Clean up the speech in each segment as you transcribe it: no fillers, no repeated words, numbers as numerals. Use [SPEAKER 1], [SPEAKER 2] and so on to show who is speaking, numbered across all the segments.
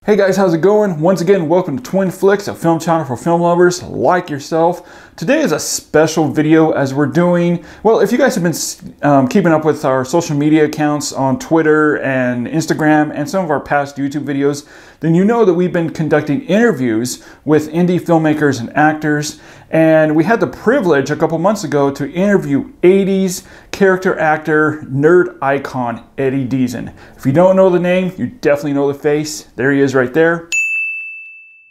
[SPEAKER 1] Hey guys, how's it going? Once again, welcome to Twin Flicks, a film channel for film lovers like yourself. Today is a special video as we're doing, well, if you guys have been keeping up with our social media accounts on Twitter and Instagram and some of our past YouTube videos, then you know that we've been conducting interviews with indie filmmakers and actors. And we had the privilege a couple months ago to interview 80s character actor, nerd icon, Eddie Deezen. If you don't know the name, you definitely know the face. There he is right there.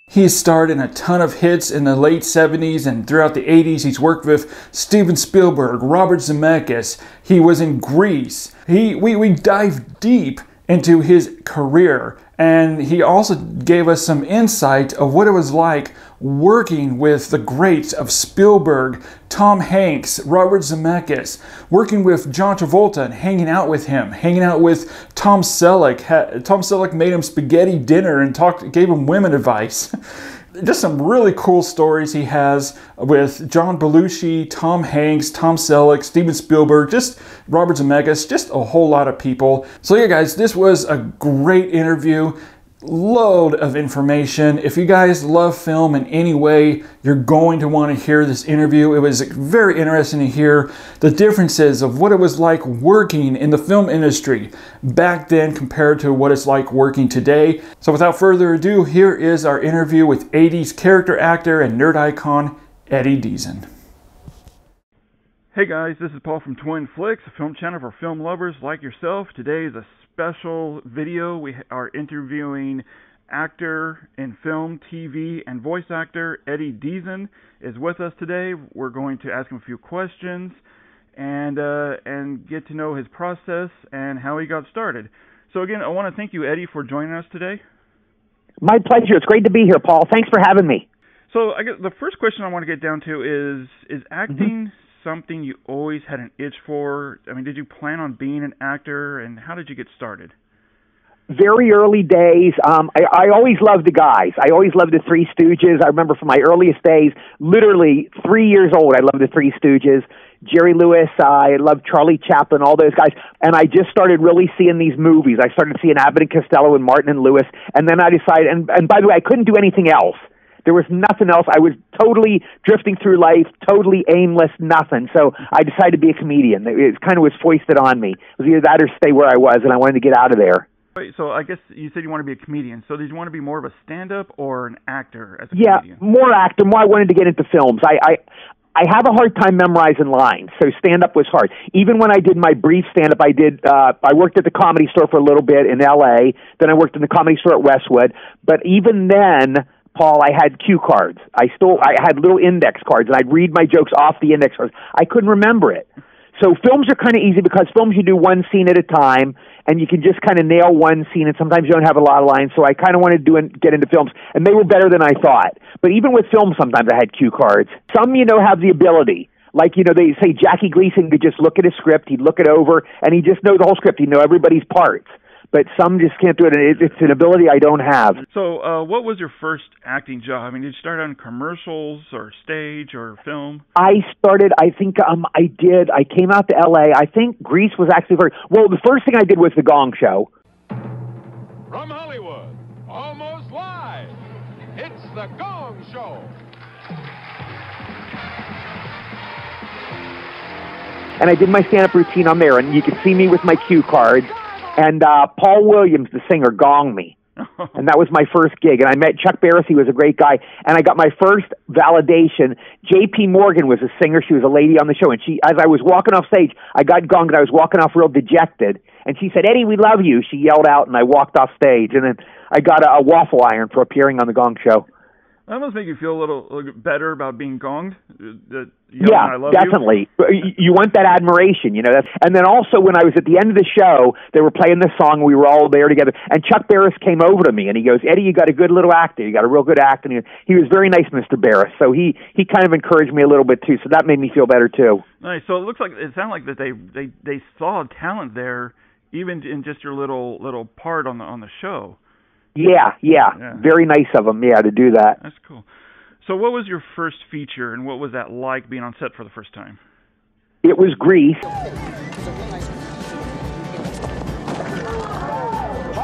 [SPEAKER 1] He's starred in a ton of hits in the late 70s and throughout the 80s. He's worked with Steven Spielberg, Robert Zemeckis. He was in Grease. We dive deep into his career, and he also gave us some insight of what it was like working with the greats of Spielberg, Tom Hanks, Robert Zemeckis, working with John Travolta and hanging out with him, hanging out with Tom Selleck. Tom Selleck made him spaghetti dinner and gave him women advice. Just some really cool stories he has with John Belushi, Tom Hanks, Tom Selleck, Steven Spielberg, just Robert Zemeckis, just a whole lot of people. So yeah guys, this was a great interview. Load of information. If you guys love film in any way, you're going to want to hear this interview. It was very interesting to hear the differences of what it was like working in the film industry back then compared to what it's like working today. So without further ado, here is our interview with 80s character actor and nerd icon, Eddie Deezen. Hey guys, this is Paul from Twin Flicks, a film channel for film lovers like yourself. Today is a special video. We are interviewing actor in film, TV, and voice actor Eddie Deezen is with us today. We're going to ask him a few questions and get to know his process and how he got started. So again, I want to thank you, Eddie, for joining us today.
[SPEAKER 2] My pleasure. It's great to be here, Paul. Thanks for having me.
[SPEAKER 1] So I guess the first question I want to get down to is acting something you always had an itch for? I mean, did you plan on being an actor, and how did you get started?
[SPEAKER 2] Very early days. I always loved the guys. I always loved the Three Stooges. I remember from my earliest days, literally 3 years old, I loved the Three Stooges. Jerry Lewis, I loved Charlie Chaplin, all those guys. And I just started really seeing these movies. I started seeing Abbott and Costello and Martin and Lewis. And then I decided, and by the way, I couldn't do anything else. There was nothing else. I was totally drifting through life, totally aimless, nothing. So I decided to be a comedian. It kind of was foisted on me. It was either that or stay where I was, and I wanted to get out of there.
[SPEAKER 1] Wait, so I guess you said you want to be a comedian. So did you want to be more of a stand-up or an actor as a comedian?
[SPEAKER 2] Yeah, more actor. More I wanted to get into films. I have a hard time memorizing lines, so stand-up was hard. Even when I did my brief stand-up, I worked at the Comedy Store for a little bit in L.A., then I worked in the Comedy Store at Westwood. But even then, Paul, I had cue cards. I had little index cards, and I'd read my jokes off the index cards. I couldn't remember it. So films are kind of easy because films you do one scene at a time, and you can just kind of nail one scene, and sometimes you don't have a lot of lines. So I kind of wanted to get into films, and they were better than I thought. But even with films, sometimes I had cue cards. Some, have the ability. Like, they say Jackie Gleason could just look at a script, he'd look it over, and he'd just know the whole script. He'd know everybody's parts. But some just can't do it, and it's an ability I don't have.
[SPEAKER 1] So what was your first acting job? I mean, did you start on commercials or stage or film?
[SPEAKER 2] I came out to L.A. I think Grease was actually well, the first thing I did was the Gong Show.
[SPEAKER 3] From Hollywood, almost live, it's the Gong Show.
[SPEAKER 2] And I did my stand-up routine on there, and you could see me with my cue cards. And Paul Williams, the singer, gonged me. And that was my first gig. And I met Chuck Barris. He was a great guy. And I got my first validation. J.P. Morgan was a singer. She was a lady on the show. And as I was walking off stage, I got gonged, and I was walking off real dejected. And she said, "Eddie, we love you." She yelled out, and I walked off stage. And then I got a waffle iron for appearing on the Gong Show.
[SPEAKER 1] That must make you feel a little better about being gonged.
[SPEAKER 2] Yeah,
[SPEAKER 1] I love
[SPEAKER 2] definitely. You want that admiration, And then also when I was at the end of the show, they were playing this song. We were all there together. And Chuck Barris came over to me, and he goes, "Eddie, you got a good little actor. You got a real good actor." And he was very nice, Mr. Barris. So he kind of encouraged me a little bit, too. So that made me feel better, too.
[SPEAKER 1] Nice. So it sounded like that they saw talent there, even in just your little part on the show. Yeah.
[SPEAKER 2] Very nice of them, to do that.
[SPEAKER 1] That's cool. So what was your first feature, and what was that like being on set for the first time?
[SPEAKER 2] It was Grease.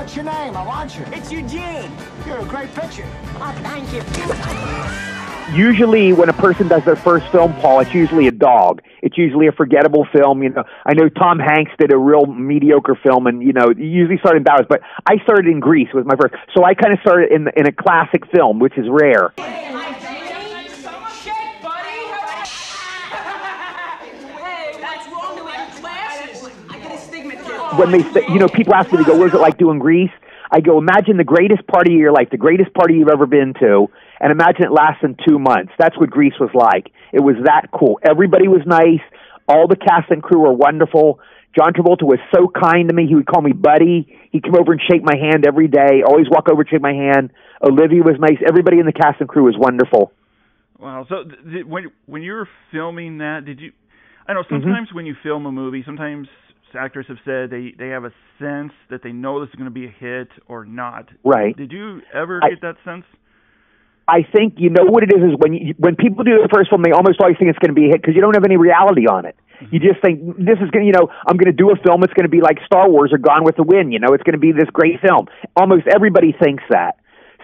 [SPEAKER 4] What's your name? I want you. It's Eugene. You're a great picture. Oh, thank you.
[SPEAKER 2] Usually when a person does their first film, Paul, it's usually a dog. It's usually a forgettable film. You know, I know Tom Hanks did a real mediocre film, and you know, usually started in Bowers, but I started in Grease with my first. So I kind of started in a classic film, which is rare. When they, you know, people ask me, they go, "What was it like doing Grease?" I go, "Imagine the greatest party of your life, the greatest party you've ever been to, and imagine it lasting 2 months." That's what Grease was like. It was that cool. Everybody was nice. All the cast and crew were wonderful. John Travolta was so kind to me. He would call me buddy. He'd come over and shake my hand every day. Always walk over and shake my hand. Olivia was nice. Everybody in the cast and crew was wonderful.
[SPEAKER 1] Wow. So when you were filming that, did you? I know sometimes when you film a movie, sometimes actors have said they have a sense that they know this is going to be a hit or not.
[SPEAKER 2] Right.
[SPEAKER 1] Did you ever get that sense? I
[SPEAKER 2] think, you know what it is when people do the first film, they almost always think it's going to be a hit because you don't have any reality on it. You just think, this is going to, you know, I'm going to do a film, it's going to be like Star Wars or Gone with the Wind, you know, it's going to be this great film. Almost everybody thinks that.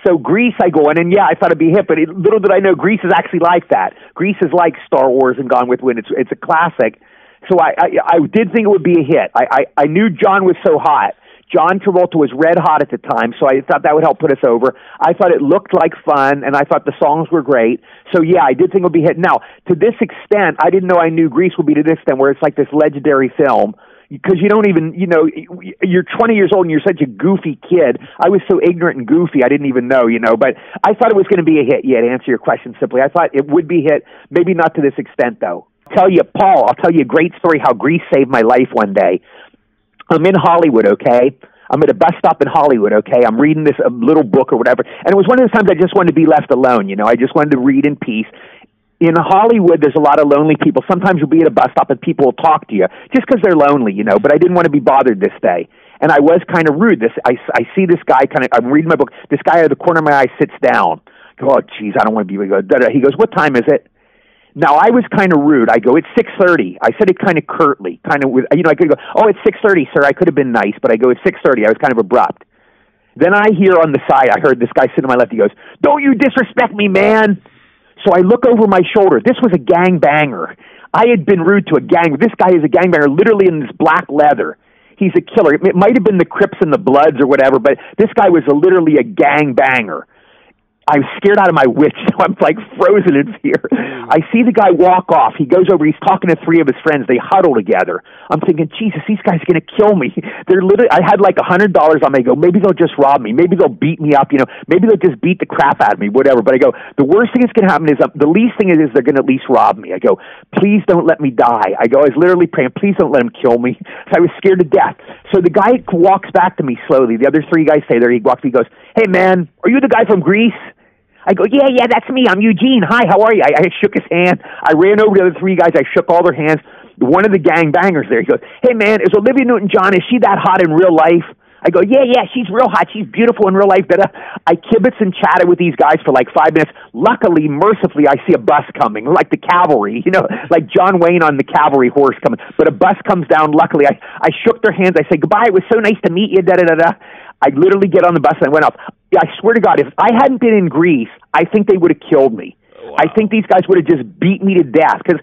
[SPEAKER 2] So Grease, I go in, and yeah, I thought it'd be a hit, but little did I know Grease is actually like that. Grease is like Star Wars and Gone with the Wind. It's a classic. So I did think it would be a hit. I knew John was so hot. John Travolta was red hot at the time, so I thought that would help put us over. I thought it looked like fun, and I thought the songs were great. So, yeah, I did think it would be a hit. Now, to this extent, I didn't know I knew Grease would be to this extent, where it's like this legendary film, because you don't even, you know, you're 20 years old and you're such a goofy kid. I was so ignorant and goofy, I didn't even know, you know, but I thought it was going to be a hit. Yeah, to answer your question simply, I thought it would be a hit, maybe not to this extent, though. I'll tell you a great story how Grease saved my life one day. I'm in Hollywood, okay? I'm at a bus stop in Hollywood, okay? I'm reading this little book or whatever. And it was one of those times I just wanted to be left alone, you know? I just wanted to read in peace. In Hollywood, there's a lot of lonely people. Sometimes you'll be at a bus stop and people will talk to you just because they're lonely, you know? But I didn't want to be bothered this day. And I was kind of rude. I see this guy I'm reading my book. This guy out of the corner of my eye sits down. I go, "Oh, geez, I don't want to be..." He goes, "What time is it?" Now, I was kind of rude. I go, "It's 6:30. I said it kind of curtly, kind of with, you know, I could go, "Oh, it's 6:30, sir." I could have been nice, but I go, "It's 6:30. I was kind of abrupt. Then I hear on the side, I heard this guy sitting to my left. He goes, "Don't you disrespect me, man." So I look over my shoulder. This was a gangbanger. I had been rude to a gang. This guy is a gangbanger, literally in this black leather. He's a killer. It might have been the Crips and the Bloods or whatever, but this guy was literally a gangbanger. I was scared out of my wits, so I'm like frozen in fear. I see the guy walk off. He goes over, he's talking to 3 of his friends. They huddle together. I'm thinking, Jesus, these guys are going to kill me. They're literally, I had like $100 on me. I go, maybe they'll just rob me. Maybe they'll beat me up, you know. Maybe they'll just beat the crap out of me, whatever. But I go, the worst thing that's going to happen is, the least thing is they're going to at least rob me. I go, please don't let me die. I go, I was literally praying, please don't let him kill me. So I was scared to death. So the guy walks back to me slowly. The other 3 guys stay there. He walks, he goes, "Hey, man, are you the guy from Grease?" I go, yeah, that's me. I'm Eugene. Hi, how are you? I shook his hand. I ran over to the other 3 guys. I shook all their hands. One of the gangbangers there, he goes, "Hey, man, is Olivia Newton-John, is she that hot in real life?" I go, yeah, she's real hot. She's beautiful in real life. But I kibitzed and chatted with these guys for like 5 minutes. Luckily, mercifully, I see a bus coming, like the cavalry, you know, like John Wayne on the cavalry horse coming. But a bus comes down. Luckily, I shook their hands. I say, "Goodbye. It was so nice to meet you." I literally get on the bus and I went off. I swear to God, if I hadn't been in Grease, I think they would have killed me. Wow. I think these guys would have just beat me to death. Because,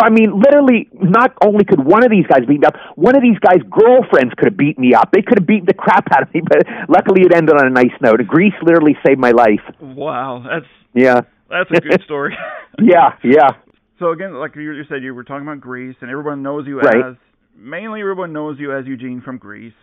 [SPEAKER 2] I mean, literally, not only could one of these guys beat me up, one of these guys' girlfriends could have beat me up. They could have beaten the crap out of me, but luckily it ended on a nice note. Grease literally saved my life.
[SPEAKER 1] Wow, that's a good story.
[SPEAKER 2] Yeah.
[SPEAKER 1] So again, like you said, you were talking about Grease, and everyone knows you mainly everyone knows you as Eugene from Grease.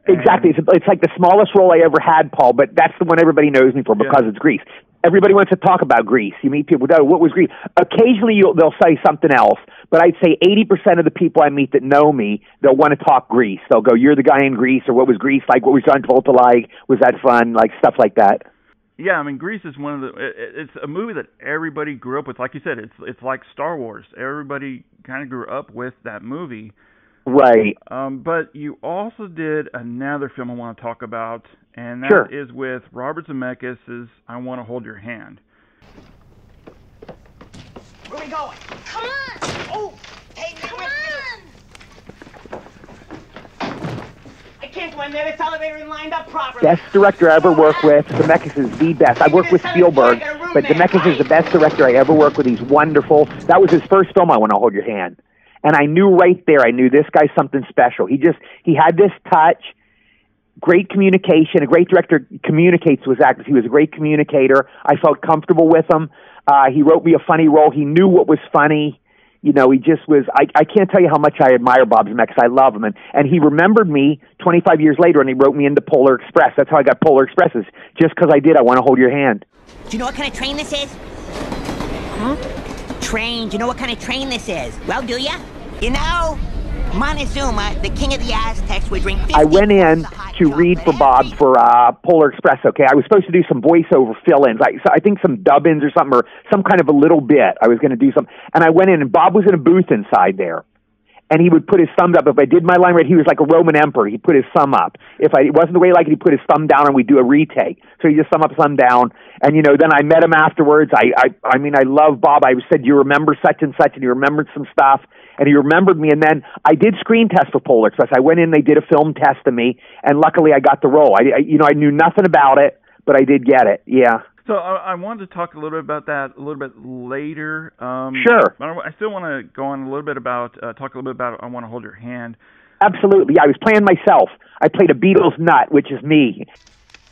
[SPEAKER 2] Exactly. It's like the smallest role I ever had, Paul, but that's the one everybody knows me for because it's Grease. Everybody wants to talk about Grease. You meet people, "What was Grease?" Occasionally they'll say something else, but I'd say 80% of the people I meet that know me, they'll want to talk Grease. They'll go, "You're the guy in Grease," or "What was Grease like? What was John Travolta like? Was that fun?" Like stuff like that.
[SPEAKER 1] Yeah, I mean, Grease is it's a movie that everybody grew up with. Like you said, it's like Star Wars. Everybody kind of grew up with that movie.
[SPEAKER 2] Right.
[SPEAKER 1] But you also did another film I want to talk about, and that is with Robert Zemeckis' "I Want to Hold Your Hand."
[SPEAKER 4] Where are we going?
[SPEAKER 5] Come on!
[SPEAKER 4] Oh! Hey,
[SPEAKER 5] Come on!
[SPEAKER 4] I can't go in there. This elevator isn't lined up properly.
[SPEAKER 2] Best director I ever worked with. Zemeckis is the best. I worked with Spielberg, but Zemeckis is the best director I ever worked with. He's wonderful. That was his first film, I Want to Hold Your Hand. And I knew right there, I knew this guy's something special. He had this touch, great communication. A great director communicates with actors. He was a great communicator. I felt comfortable with him. He wrote me a funny role. He knew what was funny. You know, he just was, I can't tell you how much I admire Bob Zemeckis. I love him. And he remembered me 25 years later, and he wrote me into Polar Express. That's how I got Polar Expresses, just because I did I Want to Hold Your Hand.
[SPEAKER 5] Do you know what kind of train this is? Huh? Train. Do you know what kind of train this is? Well, do ya? You know, Montezuma, the king of the Aztecs, would drink 50
[SPEAKER 2] I went in to read for Bob for Polar Express, okay? I was supposed to do some voiceover fill-ins. I think some dub-ins or something, or some kind of a little bit. I was going to do some. And I went in, and Bob was in a booth inside there. And he would put his thumbs up. If I did my line right, he was like a Roman emperor. He'd put his thumb up. If it wasn't the way he liked it, he'd put his thumb down, and we'd do a retake. So he just thumb up, thumb down. And, you know, then I met him afterwards. I mean, I love Bob. I said, you remember such and such, and he remembered some stuff. And he remembered me, and then I did screen test for Polar Express. I went in, they did a film test of me, and luckily I got the role. I knew nothing about it, but I did get it, yeah.
[SPEAKER 1] So I wanted to talk a little bit about that a little bit later.
[SPEAKER 2] Sure.
[SPEAKER 1] But I still want to go on a little bit about, talk a little bit about I Want to Hold Your Hand.
[SPEAKER 2] Absolutely. I was playing myself. I played a Beatles nut, which is me.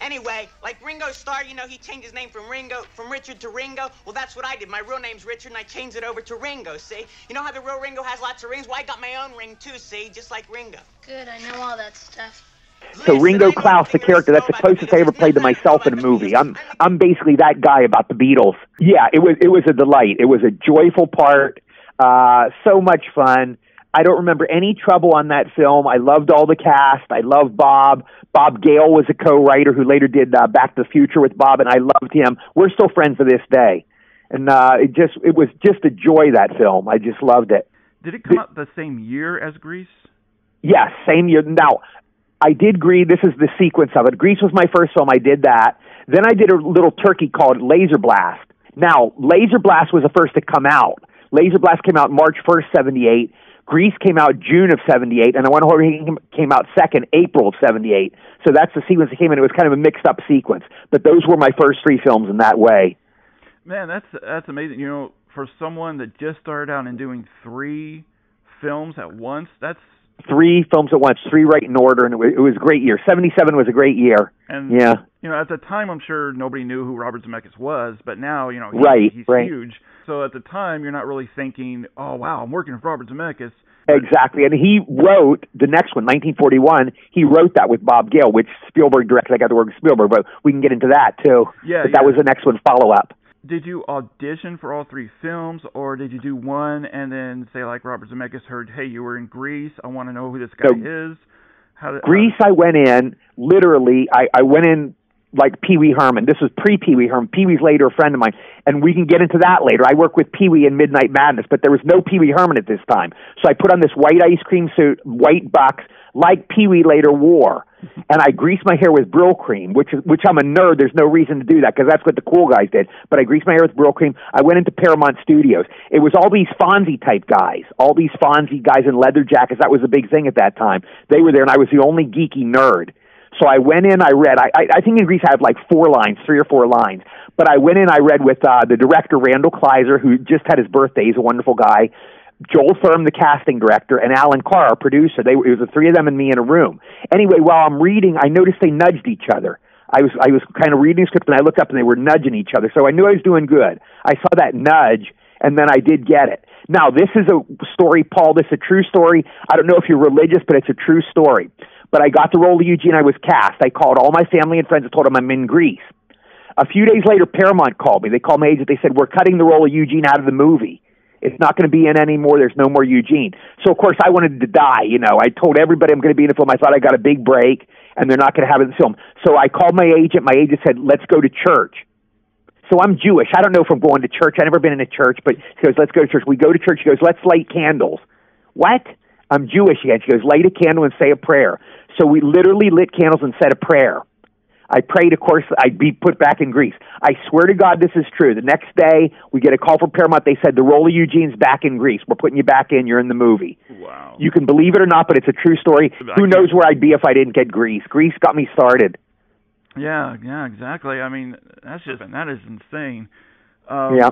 [SPEAKER 5] Anyway, like Ringo Starr, you know, he changed his name from Richard to Ringo. Well, that's what I did. My real name's Richard, and I changed it over to Ringo, see? You know how the real Ringo has lots of rings? Well, I got my own ring, too, see? Just like Ringo.
[SPEAKER 6] Good, I know all that stuff.
[SPEAKER 2] So Ringo Klaus, the character, that's the closest I ever played to myself in a movie. I'm basically that guy about the Beatles. Yeah, it was a delight. It was a joyful part, so much fun. I don't remember any trouble on that film. I loved all the cast. I loved Bob. Bob Gale was a co-writer who later did Back to the Future with Bob, and I loved him. We're still friends to this day. And it was just a joy, that film. I just loved it.
[SPEAKER 1] Did it come out the same year as Grease?
[SPEAKER 2] Yes, same year. Now, I did Grease. This is the sequence of it. Grease was my first film. I did that. Then I did a little turkey called Laser Blast. Now, Laser Blast was the first to come out. Laser Blast came out March 1st, 78. Grease came out June of 78, and I Want to Hold Your Hand came out April of 78. So that's the sequence that came in. It was kind of a mixed-up sequence. But those were my first three films in that way.
[SPEAKER 1] Man, that's amazing. You know, for someone that just started out and doing three films at once, that's...
[SPEAKER 2] Three films at once, three right in order, and it was a great year. 77 was a great year.
[SPEAKER 1] And,
[SPEAKER 2] yeah.
[SPEAKER 1] You know, at the time, I'm sure nobody knew who Robert Zemeckis was, but now, you know, he's huge. So at the time, you're not really thinking, oh, wow, I'm working with Robert Zemeckis.
[SPEAKER 2] Exactly, and he wrote the next one, 1941. He wrote that with Bob Gale, which Spielberg directed. I got to work with Spielberg, but we can get into that, too.
[SPEAKER 1] Yeah,
[SPEAKER 2] but that was the next one, follow-up.
[SPEAKER 1] Did you audition for all three films, or did you do one and then say, like, Robert Zemeckis heard, hey, you were in Grease, I want to know who this guy is?
[SPEAKER 2] Grease, I went in, literally, I went in like Pee Wee Herman. This was pre-Pee Wee Herman. Pee Wee's later a friend of mine, and we can get into that later. I worked with Pee Wee in Midnight Madness, but there was no Pee Wee Herman at this time. So I put on this white ice cream suit, white bucks, like Pee Wee later wore. And I greased my hair with Brill cream, which I'm a nerd. There's no reason to do that because that's what the cool guys did. But I greased my hair with Brill cream. I went into Paramount Studios. It was all these Fonzie-type guys, all these Fonzie guys in leather jackets. That was a big thing at that time. They were there, and I was the only geeky nerd. So I went in, I read. I think in Grease I had like 4 lines, 3 or 4 lines. But I went in, I read with the director, Randall Kleiser, who just had his birthday. He's a wonderful guy. Joel Thurm, the casting director, and Alan Carr, our producer. It was the 3 of them and me in a room. Anyway, while I'm reading, I noticed they nudged each other. I was kind of reading the script, and I looked up, and they were nudging each other. So I knew I was doing good. I saw that nudge, and then I did get it. Now, this is a story, Paul. This is a true story. I don't know if you're religious, but it's a true story. But I got the role of Eugene. I was cast. I called all my family and friends and told them I'm in Grease. A few days later, Paramount called me. They called my agent. They said, we're cutting the role of Eugene out of the movie. It's not going to be in anymore. There's no more Eugene. So, of course, I wanted to die. You know, I told everybody I'm going to be in the film. I thought I got a big break, and they're not going to have it in the film. So I called my agent. My agent said, let's go to church. So I'm Jewish. I don't know if I'm going to church. I've never been in a church, but she goes, let's go to church. We go to church. She goes, let's light candles. What? I'm Jewish again. She goes, light a candle and say a prayer. So we literally lit candles and said a prayer. I prayed, of course, I'd be put back in Grease. I swear to God this is true. The next day, we get a call from Paramount. They said, the role of Eugene's back in Grease. We're putting you back in. You're in the movie.
[SPEAKER 1] Wow. Wow.
[SPEAKER 2] You can believe it or not, but it's a true story. Who knows where I'd be if I didn't get Grease? Grease got me started.
[SPEAKER 1] Yeah, exactly. I mean, that is insane.
[SPEAKER 2] Yeah.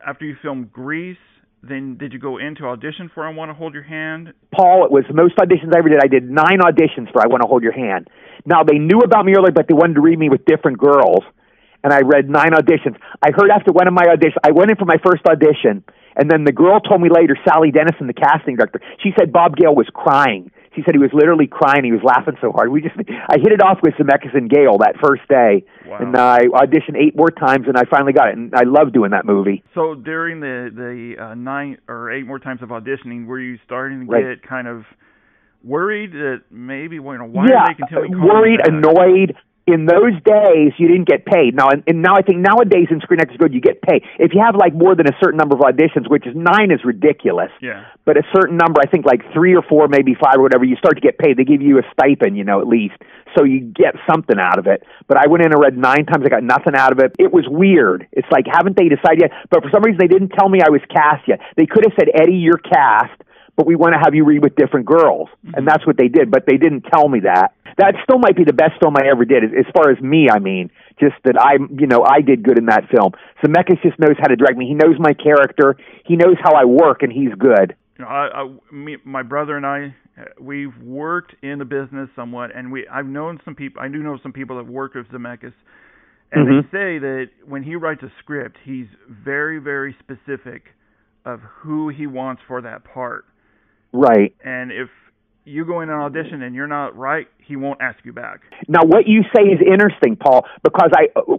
[SPEAKER 1] After you filmed Grease, then did you go into audition for I Want to Hold Your Hand?
[SPEAKER 2] Paul, it was the most auditions I ever did. I did 9 auditions for I Want to Hold Your Hand. Now, they knew about me earlier, but they wanted to read me with different girls, and I read 9 auditions. I heard after one of my auditions, I went in for my first audition, and then the girl told me later, Sally Dennison, the casting director, she said Bob Gale was crying. She said he was literally crying. He was laughing so hard. I hit it off with Zemeckis and Gale that first day, and I auditioned 8 more times, and I finally got it. And I love doing that movie.
[SPEAKER 1] So during the 9 or 8 more times of auditioning, were you starting to get kind of worried that maybe why are they continually calling
[SPEAKER 2] worried, annoyed? In those days, you didn't get paid. Now, and now I think nowadays in Screen Actors Guild, you get paid. If you have like more than a certain number of auditions, which is 9 is ridiculous.
[SPEAKER 1] Yeah.
[SPEAKER 2] But a certain number, I think like 3 or 4, maybe 5 or whatever, you start to get paid. They give you a stipend, at least. So you get something out of it. But I went in and read 9 times. I got nothing out of it. It was weird. It's like, haven't they decided yet? But for some reason, they didn't tell me I was cast yet. They could have said, Eddie, you're cast, but we want to have you read with different girls. And that's what they did, but they didn't tell me that. That still might be the best film I ever did, as far as me, I mean. Just that I did good in that film. Zemeckis just knows how to direct me. He knows my character. He knows how I work, and he's good.
[SPEAKER 1] My brother and I, we've worked in the business somewhat, and I do know some people that work with Zemeckis, and they say that when he writes a script, he's very, very specific of who he wants for that part.
[SPEAKER 2] Right.
[SPEAKER 1] And if you go in an audition and you're not right, he won't ask you back. Now,
[SPEAKER 2] what you say is interesting, Paul, because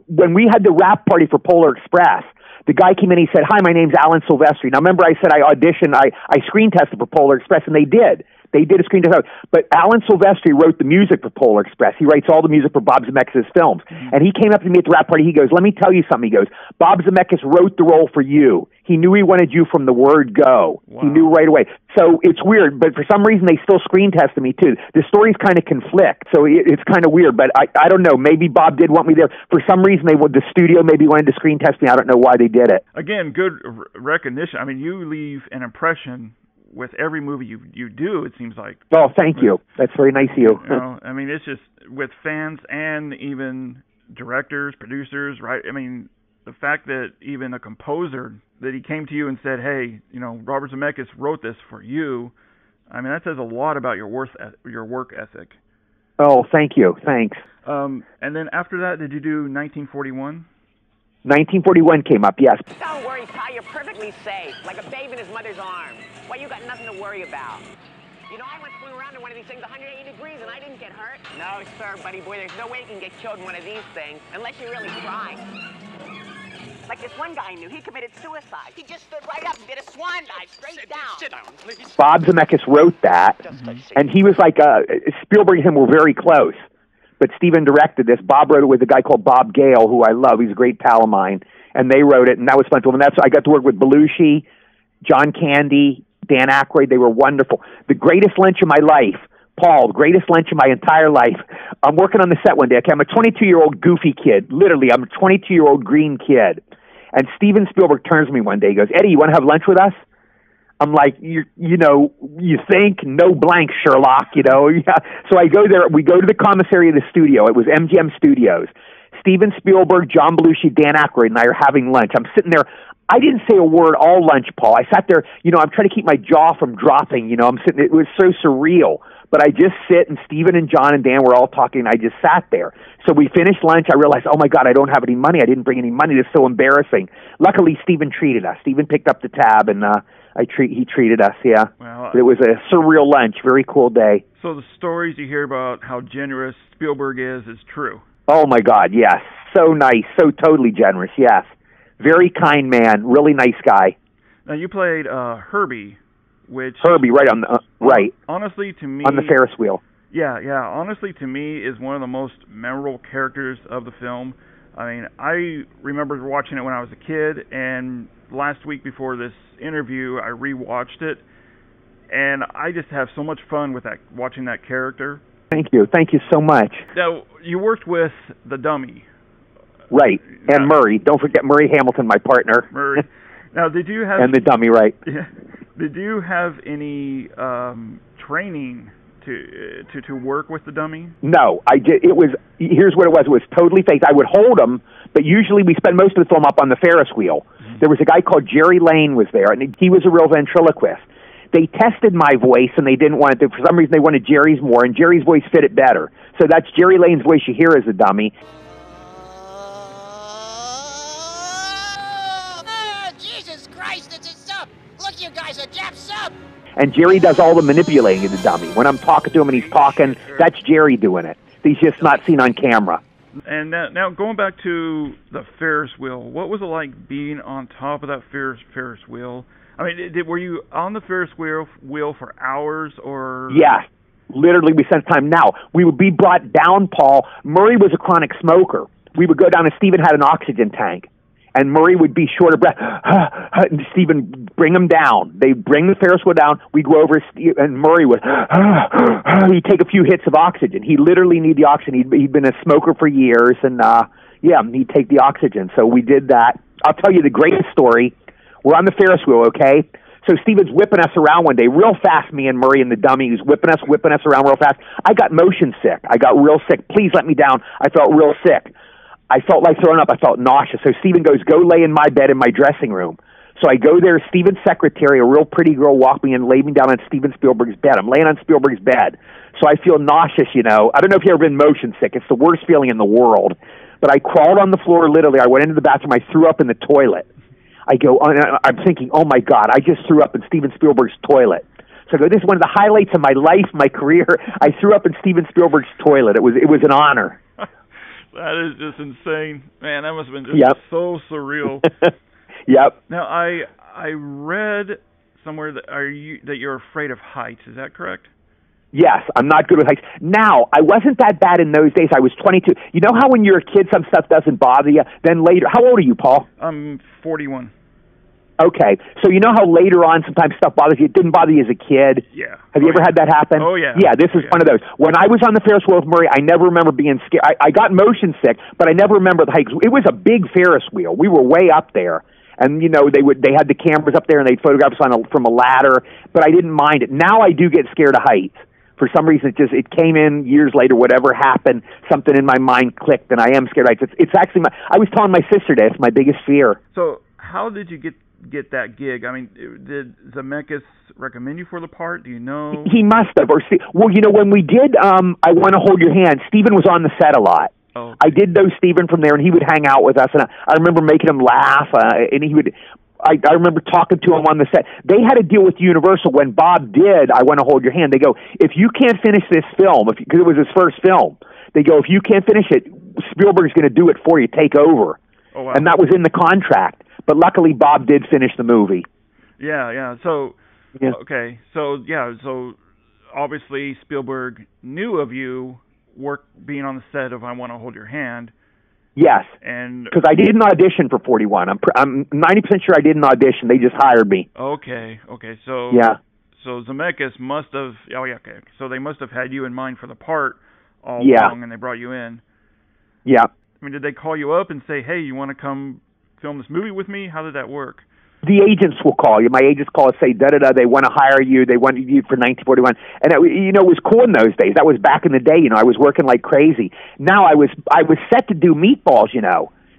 [SPEAKER 2] when we had the wrap party for Polar Express, the guy came in, he said, "Hi, my name's Alan Silvestri." Now, remember I said I auditioned, I screen tested for Polar Express, and they did. They did a screen test. But Alan Silvestri wrote the music for Polar Express. He writes all the music for Bob Zemeckis' films. And he came up to me at the wrap party. He goes, "Let me tell you something." He goes, "Bob Zemeckis wrote the role for you. He knew he wanted you from the word go." Wow. He knew right away. So it's weird, but for some reason they still screen tested me too. The stories kind of conflict, so it's kind of weird. But I don't know. Maybe Bob did want me there. For some reason the studio maybe wanted to screen test me. I don't know why they did it.
[SPEAKER 1] Again, good recognition. I mean, you leave an impression with every movie you do, it seems like.
[SPEAKER 2] Oh, thank you. That's very nice of you.
[SPEAKER 1] I mean, it's just with fans and even directors, producers, right? I mean, the fact that even a composer, that he came to you and said, "Hey, Robert Zemeckis wrote this for you," I mean, that says a lot about your work ethic.
[SPEAKER 2] Oh, thank you. Thanks.
[SPEAKER 1] And then after that, did you do 1941?
[SPEAKER 2] 1941 came up, yes.
[SPEAKER 4] Don't worry, pal. You're perfectly safe, like a babe in his mother's arms. Why, you got nothing to worry about. I once flew around in one of these things 180 degrees, and I didn't get hurt. No, sir, buddy boy. There's no way you can get killed in one of these things, unless you really try.
[SPEAKER 5] Like this one guy I knew, he committed suicide. He just stood right up and did a swan dive straight down. Sit down, please.
[SPEAKER 2] Bob Zemeckis wrote that, and he was like, Spielberg and him were very close. But Steven directed this. Bob wrote it with a guy called Bob Gale, who I love. He's a great pal of mine. And they wrote it, and that was fun to them. And I got to work with Belushi, John Candy, Dan Aykroyd. They were wonderful. The greatest lunch of my life, Paul, the greatest lunch of my entire life. I'm working on the set one day. Okay, I'm a 22-year-old goofy kid. Literally, I'm a 22-year-old green kid. And Steven Spielberg turns to me one day. He goes, "Eddie, you want to have lunch with us?" I'm like, you think? No blank, Sherlock, Yeah. So I go there. We go to the commissary of the studio. It was MGM Studios. Steven Spielberg, John Belushi, Dan Aykroyd, and I are having lunch. I'm sitting there. I didn't say a word all lunch, Paul. I sat there. I'm trying to keep my jaw from dropping. I'm sitting. It was so surreal. But I just sit, and Steven and John and Dan were all talking, and I just sat there. So we finished lunch. I realized, oh, my God, I don't have any money. I didn't bring any money. It's so embarrassing. Luckily, Steven treated us. Steven picked up the tab, and he treated us, yeah.
[SPEAKER 1] Well,
[SPEAKER 2] it was a surreal lunch, very cool day.
[SPEAKER 1] So the stories you hear about how generous Spielberg is true?
[SPEAKER 2] Oh, my God, yes. So nice, so totally generous, yes. Very kind man, really nice guy.
[SPEAKER 1] Now, you played Herbie,
[SPEAKER 2] Herbie, right on the right.
[SPEAKER 1] Honestly, to me,
[SPEAKER 2] on the Ferris wheel.
[SPEAKER 1] Yeah. Honestly, to me, is one of the most memorable characters of the film. I mean, I remember watching it when I was a kid, and last week before this interview, I rewatched it, and I just have so much fun with watching that character.
[SPEAKER 2] Thank you so much.
[SPEAKER 1] Now, you worked with the dummy,
[SPEAKER 2] right? And Murray. Don't forget Murray Hamilton, my partner.
[SPEAKER 1] Murray. Now, did you have
[SPEAKER 2] and the dummy, right?
[SPEAKER 1] Did you have any training to work with the dummy?
[SPEAKER 2] No, I did. Here's what it was. It was totally fake. I would hold them, but usually we spend most of the film up on the Ferris wheel. Mm-hmm. There was a guy called Jerry Lane was there, and he was a real ventriloquist. They tested my voice, and they didn't want it to. For some reason, they wanted Jerry's more, and Jerry's voice fit it better. So that's Jerry Lane's voice you hear as a dummy.
[SPEAKER 7] Jesus Christ, it's a sub! Look, you guys, a Jap sub!
[SPEAKER 2] And Jerry does all the manipulating of the dummy. When I'm talking to him and he's talking, that's Jerry doing it. He's just not seen on camera.
[SPEAKER 1] And now going back to the Ferris wheel, what was it like being on top of that Ferris wheel? I mean, were you on the Ferris wheel for hours or?
[SPEAKER 2] Yeah, literally we spent time. Now, we would be brought down, Paul. Murray was a chronic smoker. We would go down and Stephen had an oxygen tank. And Murray would be short of breath. And Stephen, bring him down. They'd bring the Ferris wheel down. We'd go over, and Murray would, he'd take a few hits of oxygen. He literally needed the oxygen. He'd been a smoker for years, and he'd take the oxygen. So we did that. I'll tell you the greatest story. We're on the Ferris wheel, okay? So Stephen's whipping us around one day real fast, me and Murray and the dummy. He was whipping us around real fast. I got motion sick. I got real sick. Please let me down. I felt real sick. I felt like throwing up. I felt nauseous. So Stephen goes, go lay in my bed in my dressing room. So I go there. Stephen's secretary, a real pretty girl, walked me in, laid me down on Steven Spielberg's bed. I'm laying on Spielberg's bed. So I feel nauseous, I don't know if you've ever been motion sick. It's the worst feeling in the world. But I crawled on the floor, literally. I went into the bathroom. I threw up in the toilet. I'm thinking, oh, my God, I just threw up in Steven Spielberg's toilet. So I go, this is one of the highlights of my life, my career. I threw up in Steven Spielberg's toilet. It was an honor.
[SPEAKER 1] That is just insane. Man, that must have been just so surreal.
[SPEAKER 2] Yep.
[SPEAKER 1] Now, I read somewhere that you're afraid of heights. Is that correct?
[SPEAKER 2] Yes, I'm not good with heights. Now, I wasn't that bad in those days. I was 22. You know how when you're a kid some stuff doesn't bother you? Then later, how old are you, Paul?
[SPEAKER 1] I'm 41.
[SPEAKER 2] Okay, so you know how later on sometimes stuff bothers you? It didn't bother you as a kid?
[SPEAKER 1] Yeah.
[SPEAKER 2] Have you ever had that happen?
[SPEAKER 1] Oh, yeah.
[SPEAKER 2] Yeah, this is one of those. When I was on the Ferris wheel with Murray, I never remember being scared. I got motion sick, but I never remember the heights. It was a big Ferris wheel. We were way up there. And, they had the cameras up there, and they'd photograph us from a ladder, but I didn't mind it. Now I do get scared of heights. For some reason, it came in years later, whatever happened, something in my mind clicked, and I am scared of heights. It's actually, I was telling my sister that it's my biggest fear.
[SPEAKER 1] So how did you get that gig? I mean, did Zemeckis recommend you for the part? Do you know?
[SPEAKER 2] He must have. When we did I Want to Hold Your Hand, Stephen was on the set a lot.
[SPEAKER 1] Oh, okay.
[SPEAKER 2] I did know Stephen from there, and he would hang out with us, and I remember making him laugh, and he would... I remember talking to him on the set. They had a deal with Universal when Bob did I Want to Hold Your Hand. They go, if you can't finish this film, because it was his first film, they go, if you can't finish it, Spielberg's going to do it for you, take over.
[SPEAKER 1] Oh, wow.
[SPEAKER 2] And that was in the contract. But luckily, Bob did finish the movie.
[SPEAKER 1] Yeah. So, okay. So obviously Spielberg knew of you being on the set of I Want to Hold Your Hand.
[SPEAKER 2] Yes,
[SPEAKER 1] and
[SPEAKER 2] because I didn't audition for 41. I'm 90% sure I didn't audition. They just hired me.
[SPEAKER 1] Okay. So So Zemeckis must have. Oh yeah. Okay. So they must have had you in mind for the part all along, and they brought you in.
[SPEAKER 2] Yeah.
[SPEAKER 1] I mean, did they call you up and say, "Hey, you want to come film this movie with me"? How did that work?
[SPEAKER 2] The agents will call you. My agents call and say, da-da-da, they want to hire you. They want you for 1941. And, it was cool in those days. That was back in the day, I was working like crazy. Now I was set to do Meatballs,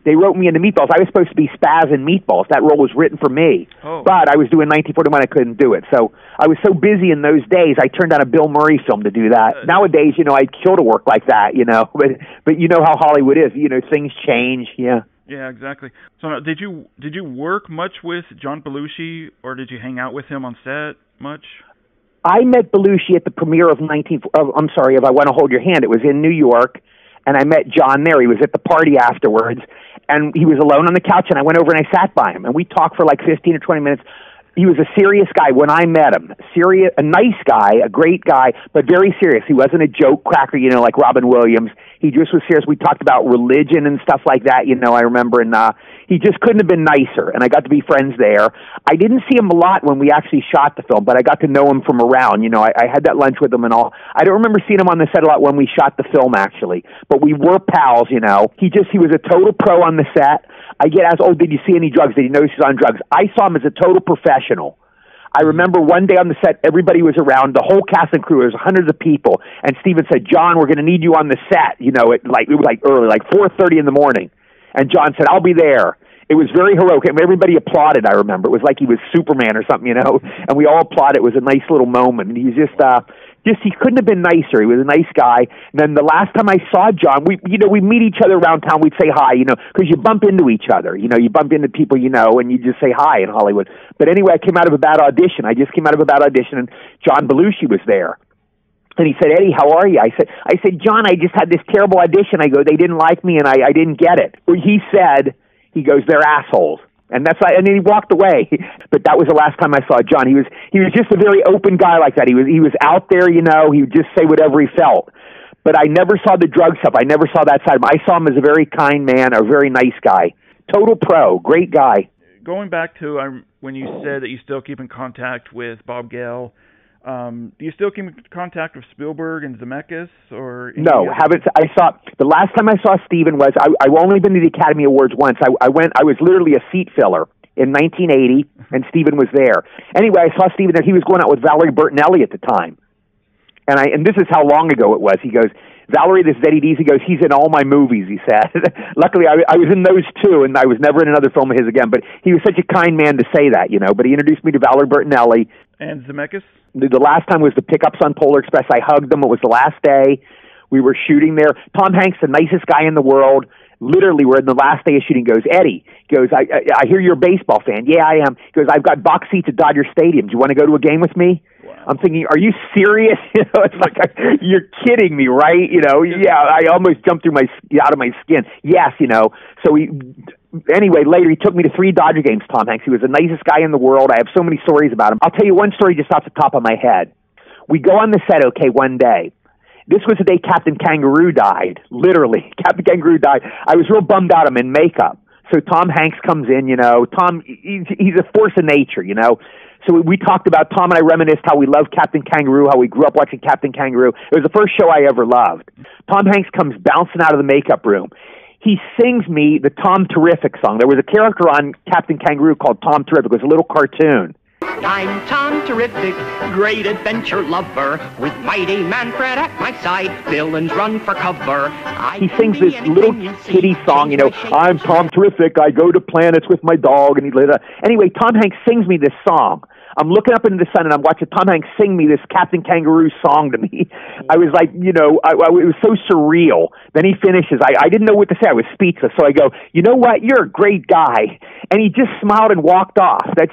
[SPEAKER 2] They wrote me into Meatballs. I was supposed to be Spaz in Meatballs. That role was written for me. Oh. But I was doing 1941. I couldn't do it. So I was so busy in those days, I turned down a Bill Murray film to do that. Nowadays, I'd kill to work like that, But you know how Hollywood is. Things change, yeah.
[SPEAKER 1] Yeah, exactly. So now, did you work much with John Belushi, or did you hang out with him on set much?
[SPEAKER 2] I met Belushi at the premiere of I Want to Hold Your Hand. It was in New York, and I met John there. He was at the party afterwards, and he was alone on the couch, and I went over and I sat by him, and we talked for like 15 or 20 minutes. He was a serious guy when I met him. A nice guy, a great guy, but very serious. He wasn't a joke cracker, like Robin Williams. He just was serious. We talked about religion and stuff like that, I remember, and he just couldn't have been nicer, and I got to be friends there. I didn't see him a lot when we actually shot the film, but I got to know him from around. I had that lunch with him and all. I don't remember seeing him on the set a lot when we shot the film, actually, but we were pals, He was a total pro on the set. I get asked, did you see any drugs? Did you know he was on drugs? I saw him as a total professional. I remember one day on the set, everybody was around, the whole cast and crew, there was hundreds of people, and Steven said, John, we're going to need you on the set, it was like early, like 4:30 in the morning. And John said, I'll be there. It was very heroic. Everybody applauded, I remember. It was like he was Superman or something, and we all applauded. It was a nice little moment. And he was he couldn't have been nicer. He was a nice guy. And then the last time I saw John, we meet each other around town. We'd say hi, because you bump into each other. You bump into people and you just say hi in Hollywood. But anyway, I came out of a bad audition. I just came out of a bad audition, and John Belushi was there. And he said, Eddie, how are you? I said, John, I just had this terrible audition. I go, they didn't like me, and I didn't get it. He goes, they're assholes. And then he walked away. But that was the last time I saw John. He was just a very open guy like that. He was out there, he would just say whatever he felt. But I never saw the drug stuff. I never saw that side of him. I saw him as a very kind man, a very nice guy. Total pro, great guy.
[SPEAKER 1] Going back to when you said that you still keep in contact with Bob Gale, do you still keep in contact with Spielberg and Zemeckis? Or
[SPEAKER 2] no, haven't. The last time I saw Steven was I've only been to the Academy Awards once. I was literally a seat filler in 1980, and Steven was there. Anyway, I saw Steven there. He was going out with Valerie Bertinelli at the time, and this is how long ago it was. He goes, Valerie, this is Eddie Deezen. He goes, he's in all my movies, he said. Luckily, I was in those two, and I was never in another film of his again. But he was such a kind man to say that, But he introduced me to Valerie Bertinelli.
[SPEAKER 1] And Zemeckis?
[SPEAKER 2] The last time was the pickups on Polar Express. I hugged him. It was the last day. We were shooting there. Tom Hanks, the nicest guy in the world. Literally, we're in the last day of shooting. Goes, Eddie. Goes, I hear you're a baseball fan. Yeah, I am. Goes, I've got box seats at Dodger Stadium. Do you want to go to a game with me? Wow. I'm thinking, are you serious? It's like you're kidding me, right? Yeah. I almost jumped out of my skin. Yes, So anyway, later he took me to 3 Dodger games. Tom Hanks. He was the nicest guy in the world. I have so many stories about him. I'll tell you one story just off the top of my head. We go on the set, one day. This was the day Captain Kangaroo died. Literally, Captain Kangaroo died. I was real bummed out. I'm in makeup. So Tom Hanks comes in, Tom, he's a force of nature, So we talked about, Tom and I reminisced how we loved Captain Kangaroo, how we grew up watching Captain Kangaroo. It was the first show I ever loved. Tom Hanks comes bouncing out of the makeup room. He sings me the Tom Terrific song. There was a character on Captain Kangaroo called Tom Terrific. It was a little cartoon.
[SPEAKER 8] I'm Tom Terrific, great adventure lover, with mighty Manfred at my side, villains run for cover.
[SPEAKER 2] He sings this little kiddie song, I'm Tom Terrific, I go to planets with my dog, and anyway, Tom Hanks sings me this song. I'm looking up into the sun, and I'm watching Tom Hanks sing me this Captain Kangaroo song to me. I was like, it was so surreal. Then he finishes. I didn't know what to say. I was speechless. So I go, you know what? You're a great guy. And he just smiled and walked off. That's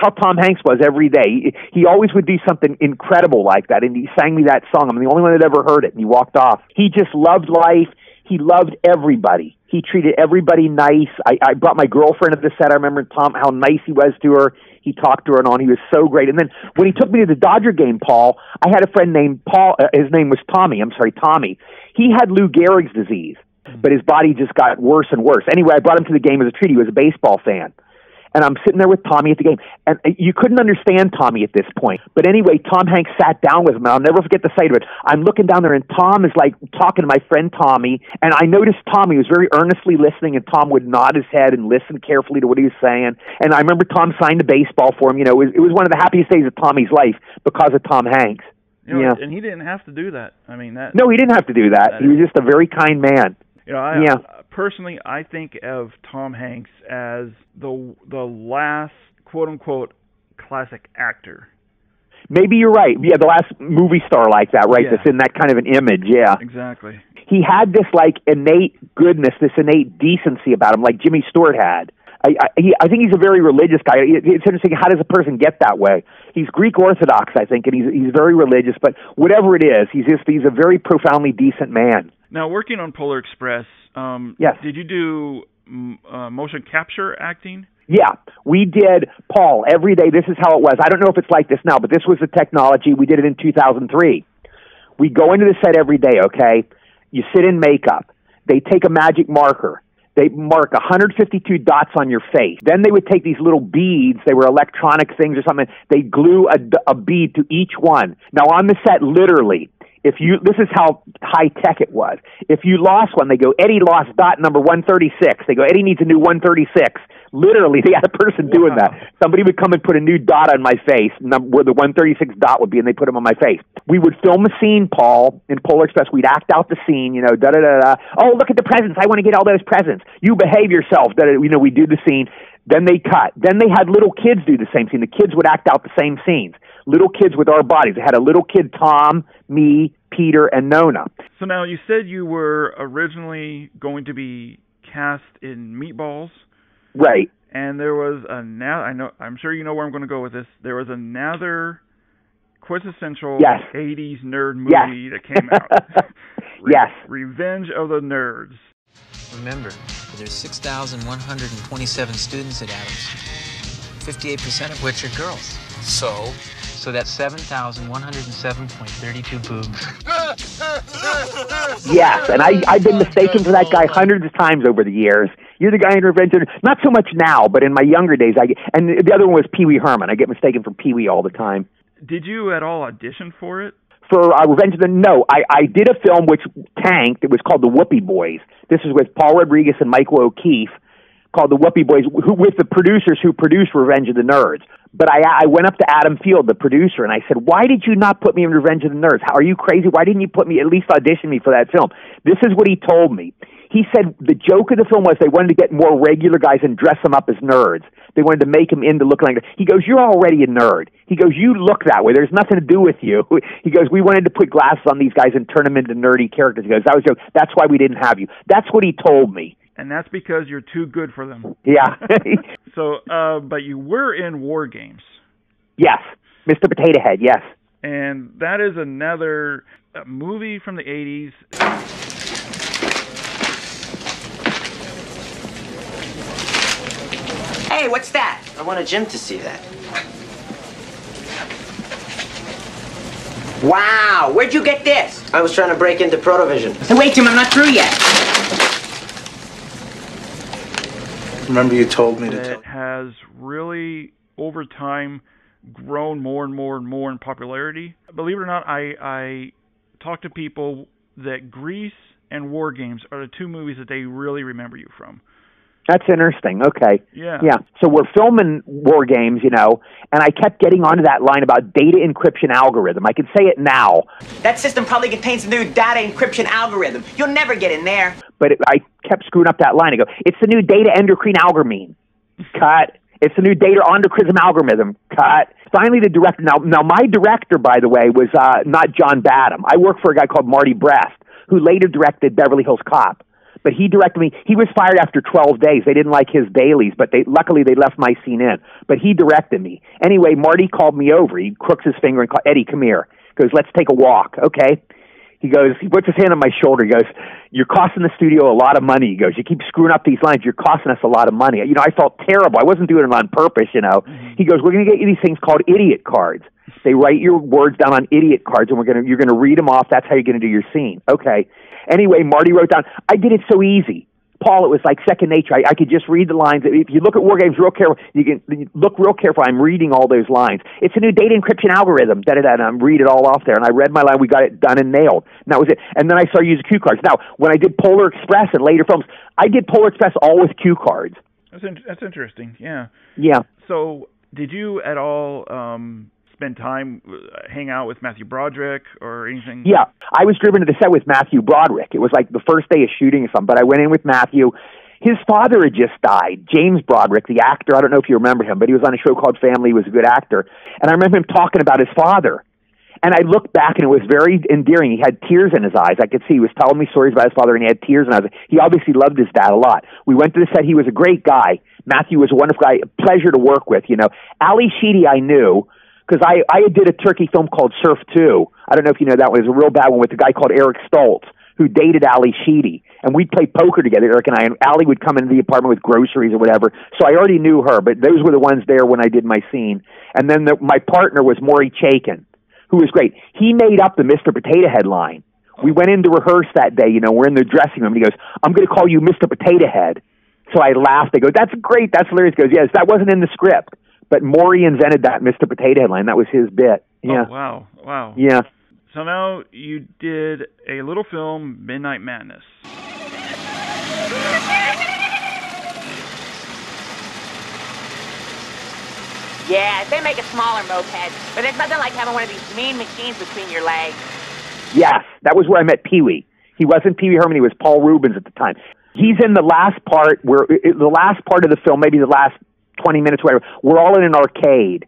[SPEAKER 2] how Tom Hanks was every day. He always would do something incredible like that, and he sang me that song. I'm the only one that ever heard it, and he walked off. He just loved life. He loved everybody. He treated everybody nice. I brought my girlfriend at the set. I remember Tom, how nice he was to her. He talked to her and on. He was so great. And then when he took me to the Dodger game, Paul, I had a friend named Paul. His name was Tommy. Tommy. He had Lou Gehrig's disease, but his body just got worse and worse. Anyway, I brought him to the game as a treat. He was a baseball fan. And I'm sitting there with Tommy at the game. And you couldn't understand Tommy at this point. But anyway, Tom Hanks sat down with him, and I'll never forget the sight of it. I'm looking down there, and Tom is like talking to my friend Tommy. And I noticed Tommy was very earnestly listening, and Tom would nod his head and listen carefully to what he was saying. And I remember Tom signed a baseball for him. It was one of the happiest days of Tommy's life because of Tom Hanks.
[SPEAKER 1] And he didn't have to do that.
[SPEAKER 2] No, he didn't have to do that. He was just a very kind man.
[SPEAKER 1] Personally, I think of Tom Hanks as the last quote-unquote classic actor.
[SPEAKER 2] Maybe you're right. Yeah, the last movie star like that, right? Yeah. That's in that kind of an image, yeah.
[SPEAKER 1] Exactly.
[SPEAKER 2] He had this, innate goodness, this innate decency about him, like Jimmy Stewart had. I think he's a very religious guy. It's interesting, how does a person get that way? He's Greek Orthodox, I think, and he's very religious, but whatever it is, he's a very profoundly decent man.
[SPEAKER 1] Now, working on Polar Express,
[SPEAKER 2] yes.
[SPEAKER 1] Did you do motion capture acting?
[SPEAKER 2] Yeah, we did, Paul, every day. This is how it was. I don't know if it's like this now, but this was the technology. We did it in 2003. We go into the set every day, okay? You sit in makeup. They take a magic marker. They mark 152 dots on your face. Then they would take these little beads. They were electronic things or something. They glue a bead to each one. Now, on the set, literally, This is how high tech it was. If you lost one, they go, Eddie lost dot number 136. They go, Eddie needs a new 136. Literally, they had a person doing that. Somebody would come and put a new dot on my face, where the 136 dot would be, and they put them on my face. We would film a scene, Paul, in Polar Express. We'd act out the scene, da-da-da-da. Oh, look at the presents. I want to get all those presents. You behave yourself. We do the scene. Then they cut. Then they had little kids do the same scene. The kids would act out the same scenes. Little kids with our bodies. They had a little kid, Tom, me, Peter, and Nona.
[SPEAKER 1] So now you said you were originally going to be cast in Meatballs.
[SPEAKER 2] Right.
[SPEAKER 1] And there was I'm sure you know where I'm going to go with this. There was another quintessential 80s nerd movie that came out.
[SPEAKER 2] Yes.
[SPEAKER 1] Revenge of the Nerds.
[SPEAKER 9] Remember, there's 6,127 students at Adams, 58% of which are girls. So that's 7,107.32 boobs.
[SPEAKER 2] Yes, and I've been mistaken for that guy hundreds of times over the years. You're the guy in Revenge of the Nerds. Not so much now, but in my younger days, and the other one was Pee Wee Herman. I get mistaken for Pee Wee all the time.
[SPEAKER 1] Did you at all audition for it?
[SPEAKER 2] For Revenge of the No, I did a film which tanked. It was called The Whoopie Boys. This is with Paul Rodriguez and Michael O'Keefe, called The Whoopie Boys, with the producers who produced Revenge of the Nerds. But I went up to Adam Field, the producer, and I said, why did you not put me in Revenge of the Nerds? Are you crazy? Why didn't you put me, at least audition me for that film? This is what he told me. He said the joke of the film was they wanted to get more regular guys and dress them up as nerds. They wanted to make them into looking like... He goes, you're already a nerd. He goes, you look that way. There's nothing to do with you. He goes, we wanted to put glasses on these guys and turn them into nerdy characters. He goes, that was a joke. That's why we didn't have you. That's what he told me.
[SPEAKER 1] And that's because you're too good for them.
[SPEAKER 2] Yeah.
[SPEAKER 1] So, but you were in WarGames.
[SPEAKER 2] Yes. Mr. Potato Head, yes.
[SPEAKER 1] And that is another movie from the 80s.
[SPEAKER 5] Hey, what's that?
[SPEAKER 9] I wanted Jim to see that.
[SPEAKER 5] Wow, where'd you get this?
[SPEAKER 9] I was trying to break into Protovision.
[SPEAKER 5] Hey, wait, Jim, I'm not through yet.
[SPEAKER 9] Remember you told me to tell.
[SPEAKER 1] It has really, over time, grown more and more and more in popularity. Believe it or not, I talk to people that Grease and WarGames are the two movies that they really remember you from.
[SPEAKER 2] That's interesting. Okay.
[SPEAKER 1] Yeah.
[SPEAKER 2] Yeah. So we're filming WarGames, and I kept getting onto that line about data encryption algorithm. I can say it now.
[SPEAKER 5] That system probably contains the new data encryption algorithm. You'll never get in there.
[SPEAKER 2] But I kept screwing up that line. I go, it's the new data endocrine algorithm. Cut. It's the new data endocrine algorithm. Cut. Finally, the director. Now my director, by the way, was not John Badham. I worked for a guy called Marty Brest, who later directed Beverly Hills Cop. But he directed me. He was fired after 12 days. They didn't like his dailies, but luckily they left my scene in. But he directed me. Anyway, Marty called me over. He crooks his finger and called, Eddie, come here. He goes, let's take a walk. Okay. He goes, he puts his hand on my shoulder. He goes, you're costing the studio a lot of money. He goes, you keep screwing up these lines. You're costing us a lot of money. I felt terrible. I wasn't doing it on purpose, He goes, we're going to get you these things called idiot cards. They write your words down on idiot cards, and you're going to read them off. That's how you're going to do your scene. Okay. Anyway, Marty wrote down, I did it so easy. Paul, it was like second nature. I could just read the lines. If you look at WarGames real careful, you can look real careful. I'm reading all those lines. It's a new data encryption algorithm. And I'm read it all off there. And I read my line. We got it done and nailed. And that was it. And then I started using cue cards. Now, when I did Polar Express and later films, I did Polar Express all with cue cards.
[SPEAKER 1] That's interesting. Yeah.
[SPEAKER 2] Yeah.
[SPEAKER 1] So, did you at all spend time, hang out with Matthew Broderick or anything?
[SPEAKER 2] Yeah, I was driven to the set with Matthew Broderick. It was like the first day of shooting or something, but I went in with Matthew. His father had just died, James Broderick, the actor. I don't know if you remember him, but he was on a show called Family. He was a good actor. And I remember him talking about his father. And I looked back, and it was very endearing. He had tears in his eyes. I could see he was telling me stories about his father, and he had tears in his eyes. He obviously loved his dad a lot. We went to the set. He was a great guy. Matthew was a wonderful guy, a pleasure to work with. Ali Sheedy I knew, because I did a Turkey film called Surf 2. I don't know if you know that one. It was a real bad one with a guy called Eric Stoltz, who dated Ali Sheedy. And we'd play poker together, Eric and I, and Ali would come into the apartment with groceries or whatever. So I already knew her, but those were the ones there when I did my scene. And then my partner was Maury Chaikin, who was great. He made up the Mr. Potato Head line. We went in to rehearse that day. We're in the dressing room, and he goes, I'm going to call you Mr. Potato Head. So I laughed. I go, that's great. That's hilarious. He goes, yes, that wasn't in the script. But Maury invented that Mr. Potato Head line. That was his bit. Yeah.
[SPEAKER 1] Oh, wow.
[SPEAKER 2] Yeah.
[SPEAKER 1] So now you did a little film, Midnight Madness.
[SPEAKER 4] Yeah, they make a smaller moped, but there's nothing like having one of these mean machines between your legs.
[SPEAKER 2] Yes, that was where I met Pee-wee. He wasn't Pee-wee Herman, he was Paul Rubens at the time. He's in the last part, the last part of the film, maybe the last 20 minutes, whatever, we're all in an arcade.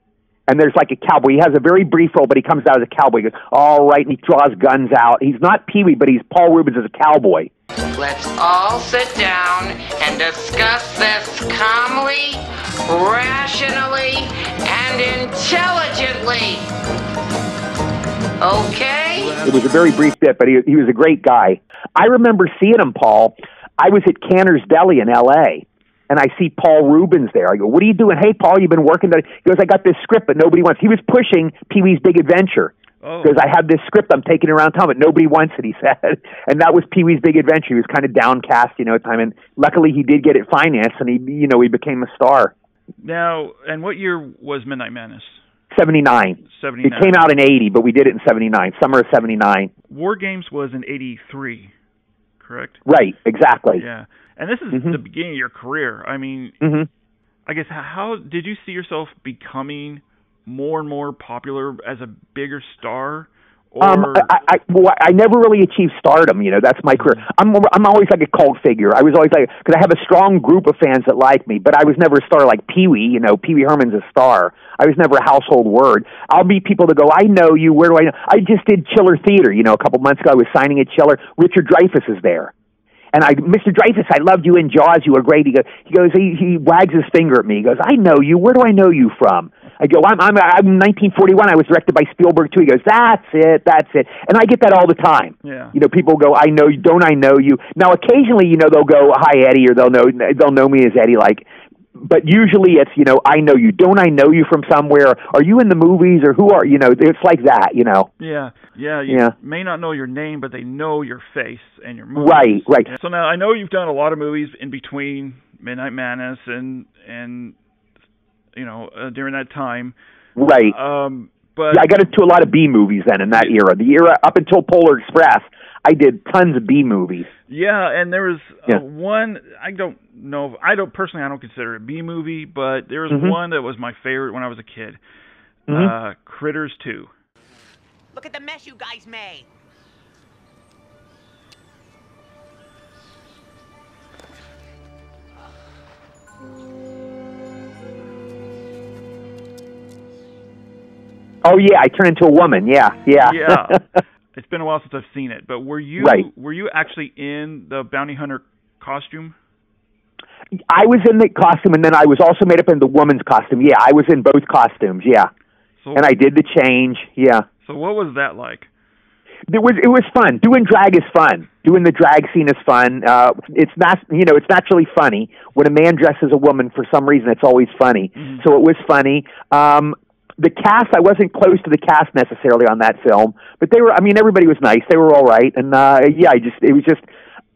[SPEAKER 2] And there's like a cowboy. He has a very brief role, but he comes out as a cowboy. He goes, all right, and he draws guns out. He's not Pee-wee, but he's Paul Rubens as a cowboy.
[SPEAKER 10] Let's all sit down and discuss this calmly, rationally, and intelligently. Okay?
[SPEAKER 2] It was a very brief bit, but he was a great guy. I remember seeing him, Paul. I was at Canner's Deli in L.A., and I see Paul Rubens there. I go, what are you doing? Hey, Paul, you've been working there. He goes, I got this script, but nobody wants. He was pushing Pee-wee's Big Adventure.
[SPEAKER 1] Oh.
[SPEAKER 2] Because I have this script, I'm taking it around town, but nobody wants it, he said. And that was Pee-wee's Big Adventure. He was kind of downcast, at the time. And luckily he did get it financed, and he became a star.
[SPEAKER 1] Now, and what year was Midnight Madness?
[SPEAKER 2] 79.
[SPEAKER 1] 79.
[SPEAKER 2] It came out in 80, but we did it in 79, summer of 79.
[SPEAKER 1] WarGames was in 83, correct?
[SPEAKER 2] Right, exactly.
[SPEAKER 1] Yeah. And this is the beginning of your career. I mean, I guess, how did you see yourself becoming more and more popular as a bigger star? Or
[SPEAKER 2] I never really achieved stardom. That's my career. I'm always like a cult figure. I was always like, because I have a strong group of fans that like me, but I was never a star like Pee-wee. Pee-wee Herman's a star. I was never a household word. I'll meet people that go, I know you. Where do I know? I just did Chiller Theater. A couple months ago, I was signing at Chiller. Richard Dreyfuss is there. And Mr. Dreyfuss, I loved you in Jaws. You were great. He goes, he wags his finger at me. He goes, I know you. Where do I know you from? I go, I'm 1941. I was directed by Spielberg too. He goes, that's it. And I get that all the time.
[SPEAKER 1] Yeah.
[SPEAKER 2] People go, I know you. Don't I know you? Now, occasionally, they'll go, hi, Eddie, or they'll know me as Eddie. But usually it's, I know you. Don't I know you from somewhere? Are you in the movies, or who are, it's like that,
[SPEAKER 1] Yeah. You may not know your name, but they know your face and your movies.
[SPEAKER 2] Right.
[SPEAKER 1] Yeah. So now I know you've done a lot of movies in between Midnight Madness and during that time.
[SPEAKER 2] Right.
[SPEAKER 1] But
[SPEAKER 2] yeah, I got into a lot of B movies then in that era. The era up until Polar Express, I did tons of B movies.
[SPEAKER 1] Yeah, and there was one, I don't consider it a B movie, but there was one that was my favorite when I was a kid. Critters 2.
[SPEAKER 4] Look at the mess you guys made.
[SPEAKER 2] Oh yeah, I turned into a woman. Yeah.
[SPEAKER 1] It's been a while since I've seen it, but were you actually in the bounty hunter costume?
[SPEAKER 2] I was in the costume, and then I was also made up in the woman's costume. Yeah, I was in both costumes. Yeah, and I did the change. Yeah.
[SPEAKER 1] So what was that like?
[SPEAKER 2] It was fun. Doing drag is fun. Doing the drag scene is fun. It's not, it's naturally funny when a man dresses a woman. For some reason, it's always funny. So it was funny. The cast, I wasn't close to the cast necessarily on that film, but they were. Everybody was nice. They were all right, and it was just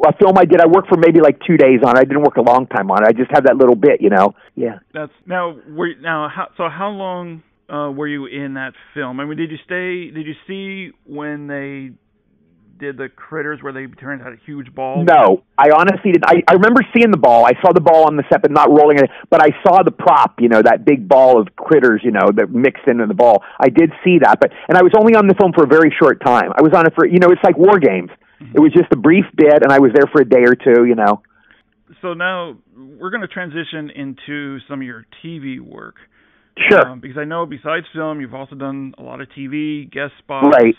[SPEAKER 2] a film I did. I worked for maybe like 2 days on it. I didn't work a long time on it. I just had that little bit, Yeah.
[SPEAKER 1] That's how long were you in that film? Did you see when they did the critters where they turned out a huge ball?
[SPEAKER 2] No, I honestly didn't. I remember seeing the ball. I saw the ball on the set, but not rolling it. But I saw the prop, that big ball of critters, that mixed into the ball. I did see that, and I was only on the film for a very short time. I was on it for, it's like WarGames. It was just a brief bit, and I was there for a day or two,
[SPEAKER 1] So now we're going to transition into some of your TV work.
[SPEAKER 2] Sure.
[SPEAKER 1] Because I know besides film, you've also done a lot of TV, guest spots.
[SPEAKER 2] Right.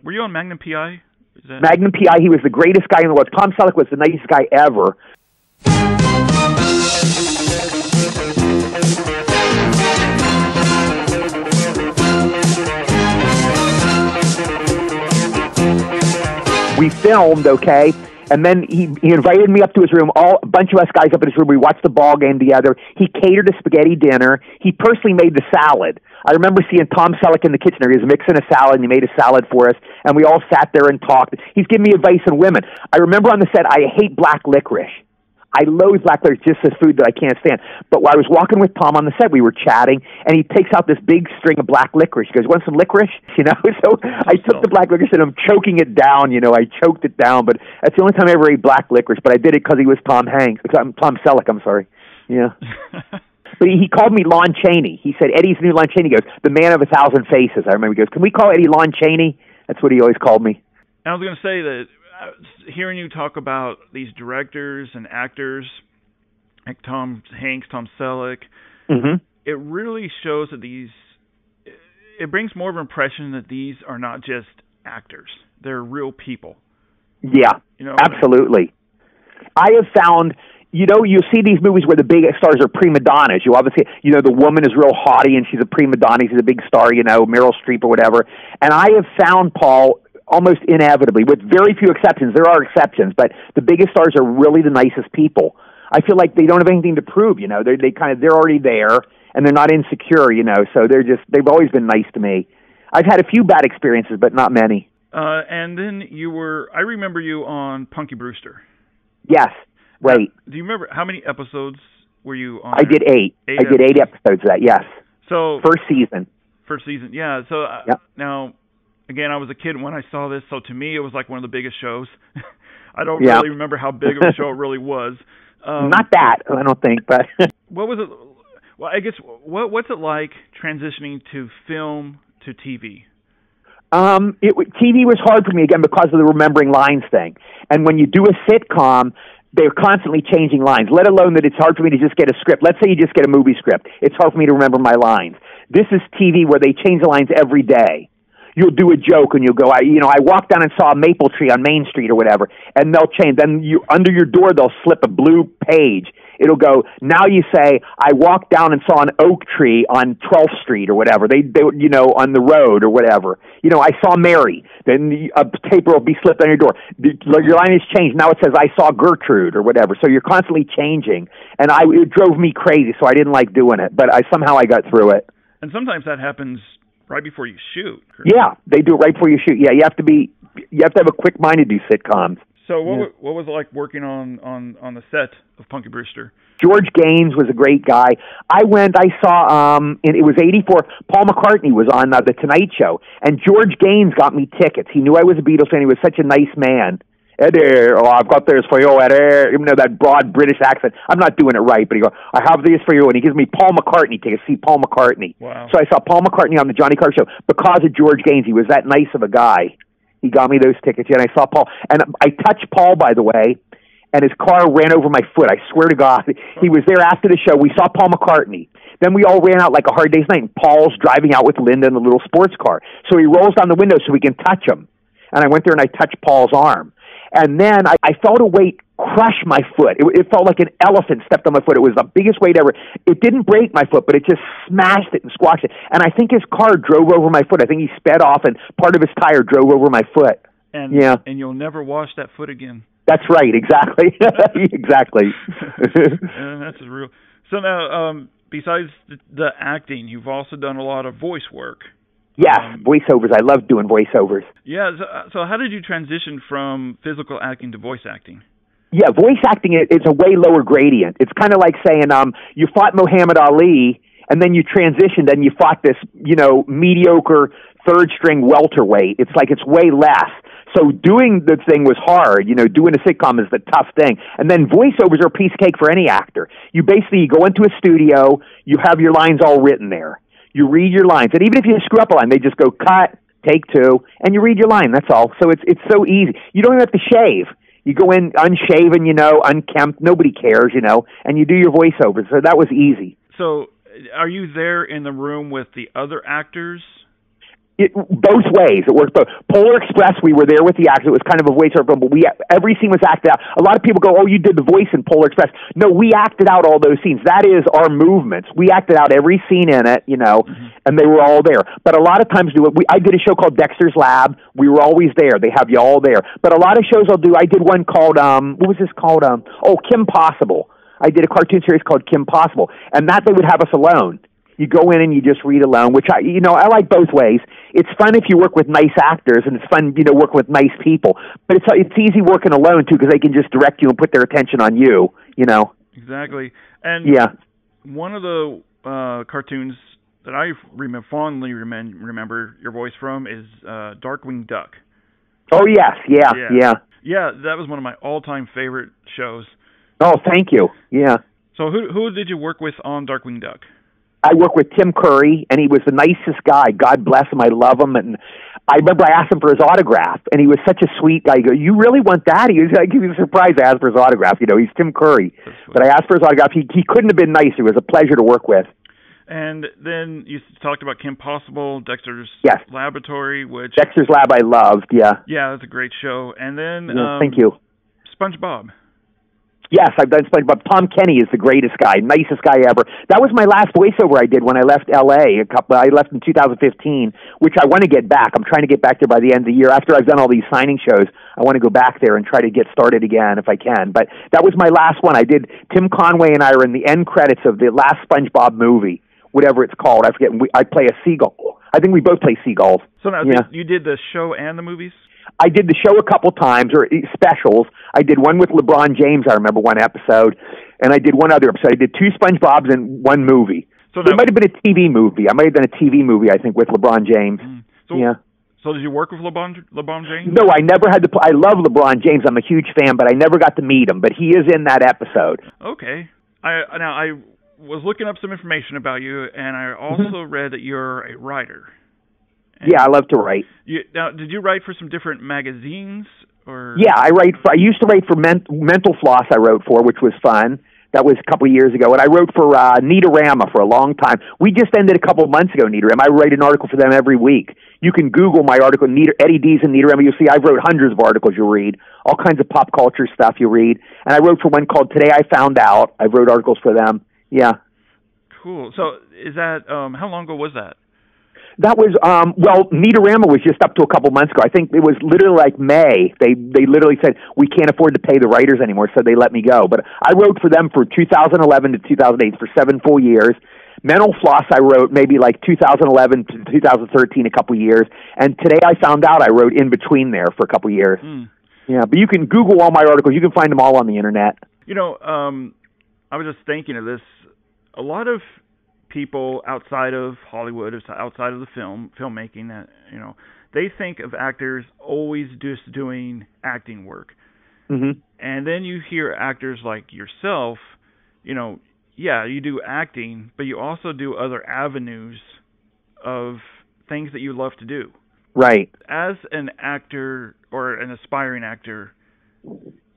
[SPEAKER 1] Were you on Magnum P.I.?
[SPEAKER 2] Magnum P.I., he was the greatest guy in the world. Tom Selleck was the nicest guy ever. We filmed, okay? And then he invited me up to his room, a bunch of us guys up in his room. We watched the ball game together. He catered a spaghetti dinner. He personally made the salad. I remember seeing Tom Selleck in the kitchen. He was mixing a salad, and he made a salad for us, and we all sat there and talked. He's giving me advice on women. I remember on the set, I hate black licorice. I loathe black licorice, just as food that I can't stand. But while I was walking with Tom on the set, we were chatting, and he takes out this big string of black licorice. He goes, "Want some licorice?" You know, so I took the black licorice, and I'm choking it down. You know, I choked it down, but that's the only time I ever ate black licorice. But I did it because he was Tom Selleck. I'm sorry. Yeah. But he called me Lon Chaney. He said, "Eddie's new Lon Chaney." He goes, "The man of 1,000 faces." I remember he goes, "Can we call Eddie Lon Chaney?" That's what he always called me.
[SPEAKER 1] I was going to say that hearing you talk about these directors and actors like Tom Hanks, Tom Selleck, it really shows that it brings more of an impression that these are not just actors. They're real people.
[SPEAKER 2] Yeah, you know, absolutely. I have found, you know, you see these movies where the big stars are prima donnas. You obviously, you know, the woman is real haughty and she's a prima donna. She's a big star, you know, Meryl Streep or whatever. And I have found, Paul, almost inevitably, with very few exceptions, there are exceptions, but the biggest stars are really the nicest people. I feel like they don't have anything to prove, you know. They're already there, and they're not insecure, you know. So they've always been nice to me. I've had a few bad experiences, but not many.
[SPEAKER 1] And then I remember you on Punky Brewster.
[SPEAKER 2] Yes, right.
[SPEAKER 1] Do you remember how many episodes were you on?
[SPEAKER 2] I did 8. I did 8 episodes of that. Yes.
[SPEAKER 1] So
[SPEAKER 2] first season,
[SPEAKER 1] yeah. So now. Again, I was a kid when I saw this, so to me it was like one of the biggest shows. I don't really remember how big of a show it really was.
[SPEAKER 2] Not that, I don't think, but...
[SPEAKER 1] What was it? Well, I guess, what's it like transitioning to film to TV?
[SPEAKER 2] TV was hard for me, again, because of the remembering lines thing. And when you do a sitcom, they're constantly changing lines, let alone that it's hard for me to just get a script. Let's say you just get a movie script. It's hard for me to remember my lines. This is TV where they change the lines every day. You'll do a joke and you'll go, I walked down and saw a maple tree on Main Street or whatever, and they'll change. Then under your door, they'll slip a blue page. It'll go, now you say, I walked down and saw an oak tree on 12th Street or whatever. They you know, on the road or whatever. You know, I saw Mary. Then a paper will be slipped on your door. Your line is changed. Now it says, I saw Gertrude or whatever. So you're constantly changing. And it drove me crazy, so I didn't like doing it. But somehow I got through it.
[SPEAKER 1] And sometimes that happens right before you shoot.
[SPEAKER 2] Yeah, they do it right before you shoot. Yeah, you have to have a quick mind to do sitcoms.
[SPEAKER 1] So what was it like working on the set of Punky Brewster?
[SPEAKER 2] George Gaines was a great guy. I saw, it was 1984, Paul McCartney was on The Tonight Show, and George Gaines got me tickets. He knew I was a Beatles fan. He was such a nice man. Eddie, I've got this for you, Eddie. Even though that broad British accent, I'm not doing it right, but he goes, I have these for you, and he gives me Paul McCartney tickets. See Paul McCartney.
[SPEAKER 1] Wow.
[SPEAKER 2] So I saw Paul McCartney on the Johnny Carson Show because of George Gaines. He was that nice of a guy. He got me those tickets, and I saw Paul. And I touched Paul, by the way, and his car ran over my foot. I swear to God. He was there after the show. We saw Paul McCartney. Then we all ran out like a hard day's night, and Paul's driving out with Linda in the little sports car. So he rolls down the window so we can touch him. And I went there and I touched Paul's arm. And then I felt a weight crush my foot. It felt like an elephant stepped on my foot. It was the biggest weight ever. It didn't break my foot, but it just smashed it and squashed it. And I think his car drove over my foot. I think he sped off, and part of his tire drove over my foot.
[SPEAKER 1] And you'll never wash that foot again.
[SPEAKER 2] That's right, exactly. Exactly.
[SPEAKER 1] That's real. So now, besides the acting, you've also done a lot of voice work.
[SPEAKER 2] Yes, voiceovers. I love doing voiceovers.
[SPEAKER 1] Yeah, so how did you transition from physical acting to voice acting?
[SPEAKER 2] Yeah, voice acting is a way lower gradient. It's kind of like saying you fought Muhammad Ali, and then you transitioned and you fought this, you know, mediocre third-string welterweight. It's like it's way less. So doing the thing was hard. You know, doing a sitcom is the tough thing. And then voiceovers are a piece of cake for any actor. You basically go into a studio, you have your lines all written there. You read your lines, and even if you screw up a line, they just go cut, take two, and you read your line. That's all. So it's so easy. You don't even have to shave. You go in unshaven, you know, unkempt. Nobody cares, you know, and you do your voiceovers. So that was easy.
[SPEAKER 1] So are you there in the room with the other actors?
[SPEAKER 2] Both ways. It worked both. Polar Express, we were there with the actors. It was kind of a voiceover film, but every scene was acted out. A lot of people go, oh, you did the voice in Polar Express. No, we acted out all those scenes. That is our movements. We acted out every scene in it, you know, and they were all there. But a lot of times, I did a show called Dexter's Lab. We were always there. They have you all there. But a lot of shows I did one called, what was this called? Kim Possible. I did a cartoon series called Kim Possible. And that they would have us alone. You go in and you just read alone, which I like both ways. It's fun if you work with nice actors, and it's fun, working with nice people. But it's easy working alone too, because they can just direct you and put their attention on you.
[SPEAKER 1] Exactly. And one of the cartoons that I fondly remember your voice from is Darkwing Duck.
[SPEAKER 2] Oh yes, yeah.
[SPEAKER 1] Yeah, that was one of my all-time favorite shows.
[SPEAKER 2] Oh, thank you. Yeah.
[SPEAKER 1] So who did you work with on Darkwing Duck?
[SPEAKER 2] I worked with Tim Curry, and he was the nicest guy. God bless him. I love him. And I remember I asked him for his autograph, and he was such a sweet guy. He goes, "You really want that?" He was surprised I asked for his autograph. He's Tim Curry. But I asked for his autograph. He couldn't have been nicer. It was a pleasure to work with.
[SPEAKER 1] And then you talked about Kim Possible, Dexter's Laboratory, which...
[SPEAKER 2] Dexter's Lab I loved, yeah.
[SPEAKER 1] Yeah, that's a great show. And then...
[SPEAKER 2] thank you.
[SPEAKER 1] SpongeBob.
[SPEAKER 2] Yes, I've done SpongeBob. Tom Kenny is the greatest guy, nicest guy ever. That was my last voiceover I did when I left L.A. I left in 2015, which I want to get back. I'm trying to get back there by the end of the year. After I've done all these signing shows, I want to go back there and try to get started again if I can. But that was my last one. I did... Tim Conway and I are in the end credits of the last SpongeBob movie, whatever it's called. I forget. I play a seagull. I think we both play seagulls.
[SPEAKER 1] So now you did the show and the movies?
[SPEAKER 2] I did the show a couple times, or specials. I did one with LeBron James, I remember one episode, and I did one other episode. I did 2 SpongeBobs and 1 movie. So it might have been a TV movie. I might have done a TV movie, I think, with LeBron James.
[SPEAKER 1] So did you work with LeBron James?
[SPEAKER 2] No, I never had to. I love LeBron James. I'm a huge fan, but I never got to meet him. But he is in that episode.
[SPEAKER 1] Okay. I was looking up some information about you, and I also read that you're a writer.
[SPEAKER 2] Yeah, I love to write.
[SPEAKER 1] Now, did you write for some different magazines? Or
[SPEAKER 2] yeah, I used to write for Mental Floss. I wrote for, which was fun. That was a couple of years ago, and I wrote for Neatorama for a long time. We just ended a couple of months ago. Neatorama. I write an article for them every week. You can Google my article, Eddie Deezen, Neatorama. You'll see I've wrote hundreds of articles. You'll read all kinds of pop culture stuff. You read, and I wrote for one called Today I Found Out. I wrote articles for them. Yeah.
[SPEAKER 1] Cool. So is that how long ago was that?
[SPEAKER 2] That was, Neatorama was just up to a couple months ago. I think it was literally like May. They literally said, we can't afford to pay the writers anymore, so they let me go. But I wrote for them for 2011 to 2008, for 7 full years. Mental Floss I wrote maybe like 2011 to 2013, a couple years. And Today I Found Out I wrote in between there for a couple years. Yeah, but you can Google all my articles. You can find them all on the Internet.
[SPEAKER 1] I was just thinking of this. A lot of people outside of Hollywood, outside of the filmmaking, they think of actors always just doing acting work. And then you hear actors like yourself, you do acting, but you also do other avenues of things that you love to do. Right. As an actor or an aspiring actor,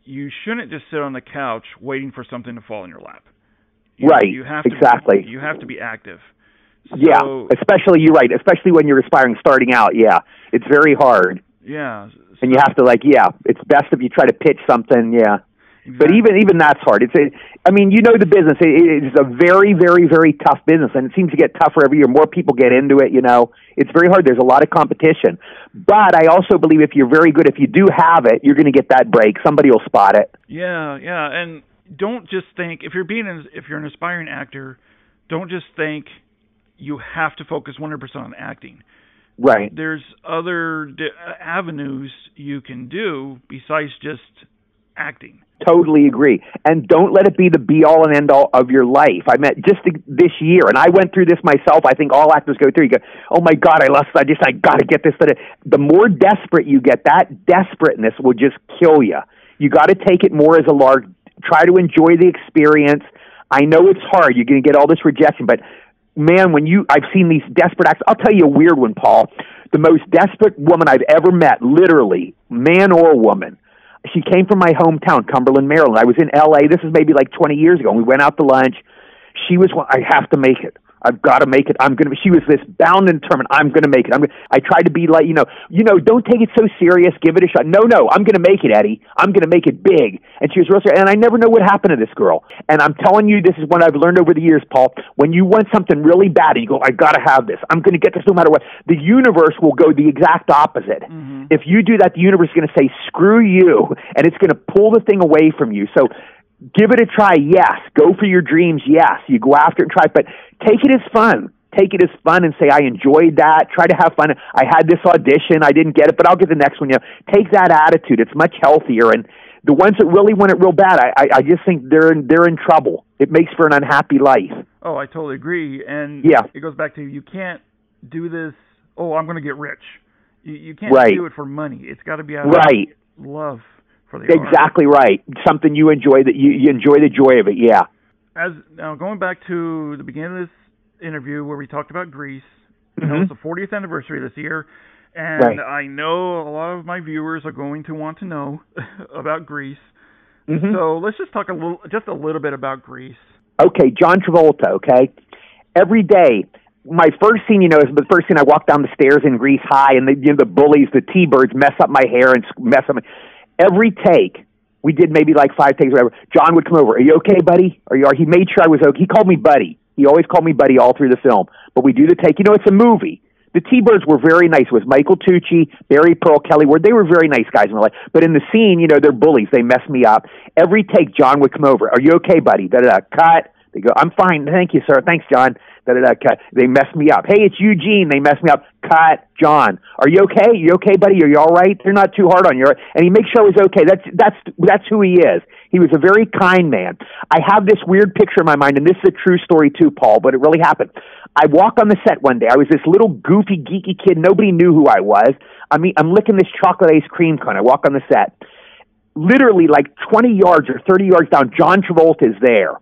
[SPEAKER 1] you shouldn't just sit on the couch waiting for something to fall in your lap. You have to you have to be active.
[SPEAKER 2] Especially especially when you're aspiring, starting out. Yeah, it's very hard.
[SPEAKER 1] Yeah,
[SPEAKER 2] and you have to it's best if you try to pitch something. Yeah, exactly. But even that's hard. The business. It's a very, very, very tough business, and it seems to get tougher every year. More people get into it. It's very hard. There's a lot of competition. But I also believe if you're very good, if you do have it, you're going to get that break. Somebody will spot it.
[SPEAKER 1] Yeah, and don't just think, if you're an aspiring actor, don't just think you have to focus 100% on acting.
[SPEAKER 2] Right.
[SPEAKER 1] There's other avenues you can do besides just acting.
[SPEAKER 2] Totally agree. And don't let it be the be-all and end-all of your life. I mean, just this year, and I went through this myself. I think all actors go through. You go, oh my God, I got to get this. The more desperate you get, that desperateness will just kill you. You got to take it more as a lark. Try to enjoy the experience. I know it's hard. You're going to get all this rejection, but man, I've seen these desperate acts. I'll tell you a weird one, Paul. The most desperate woman I've ever met, literally, man or woman. She came from my hometown, Cumberland, Maryland. I was in L.A. This is maybe like 20 years ago. And we went out to lunch. She was, I have to make it. I've got to make it. She was this bound and determined. I'm going to make it. I tried to be like, don't take it so serious. Give it a shot. No, I'm going to make it, Eddie. I'm going to make it big. And she was real serious. And I never know what happened to this girl. And I'm telling you, this is what I've learned over the years, Paul. When you want something really bad and you go, I got to have this. I'm going to get this no matter what. The universe will go the exact opposite. If you do that, the universe is going to say, screw you. And it's going to pull the thing away from you. So give it a try, yes. Go for your dreams, yes. You go after it and try, but take it as fun. Take it as fun and say, I enjoyed that. Try to have fun. I had this audition. I didn't get it, but I'll get the next one. Take that attitude. It's much healthier. And the ones that really want it real bad, I just think they're in trouble. It makes for an unhappy life.
[SPEAKER 1] Oh, I totally agree. And it goes back to, you can't do this, I'm going to get rich. You can't do it for money. It's got to be out of love for the art.
[SPEAKER 2] Exactly right. Something you enjoy, that you enjoy the joy of it,
[SPEAKER 1] Now, going back to the beginning of this interview where we talked about Grease, it's the 40th anniversary this year, and I know a lot of my viewers are going to want to know about Grease. So let's just talk a little bit about Grease.
[SPEAKER 2] Okay, John Travolta, okay? Every day, my first scene, is the first scene I walk down the stairs in Grease High, and the bullies, the T-Birds, mess up my hair and mess up my... Every take, we did maybe like 5 takes, whatever, John would come over. Are you okay, buddy? He made sure I was okay. He called me buddy. He always called me buddy all through the film. But we do the take. It's a movie. The T-Birds were very nice. It was Michael Tucci, Barry Pearl, Kelly Ward. They were very nice guys in real life. But in the scene, they're bullies. They mess me up. Every take, John would come over. Are you okay, buddy? Da-da-da. Cut. They go, I'm fine. Thank you, sir. Thanks, John. Da-da-da. Cut. They mess me up. Hey, it's Eugene. They mess me up. Cut. John. Are you okay? You okay, buddy? Are you all right? They're not too hard on you. And he makes sure I was okay. That's who he is. He was a very kind man. I have this weird picture in my mind, and this is a true story too, Paul, but it really happened. I walk on the set one day. I was this little goofy, geeky kid. Nobody knew who I was. I'm licking this chocolate ice cream cone. I walk on the set. Literally like 20 yards or 30 yards down, John Travolta is there.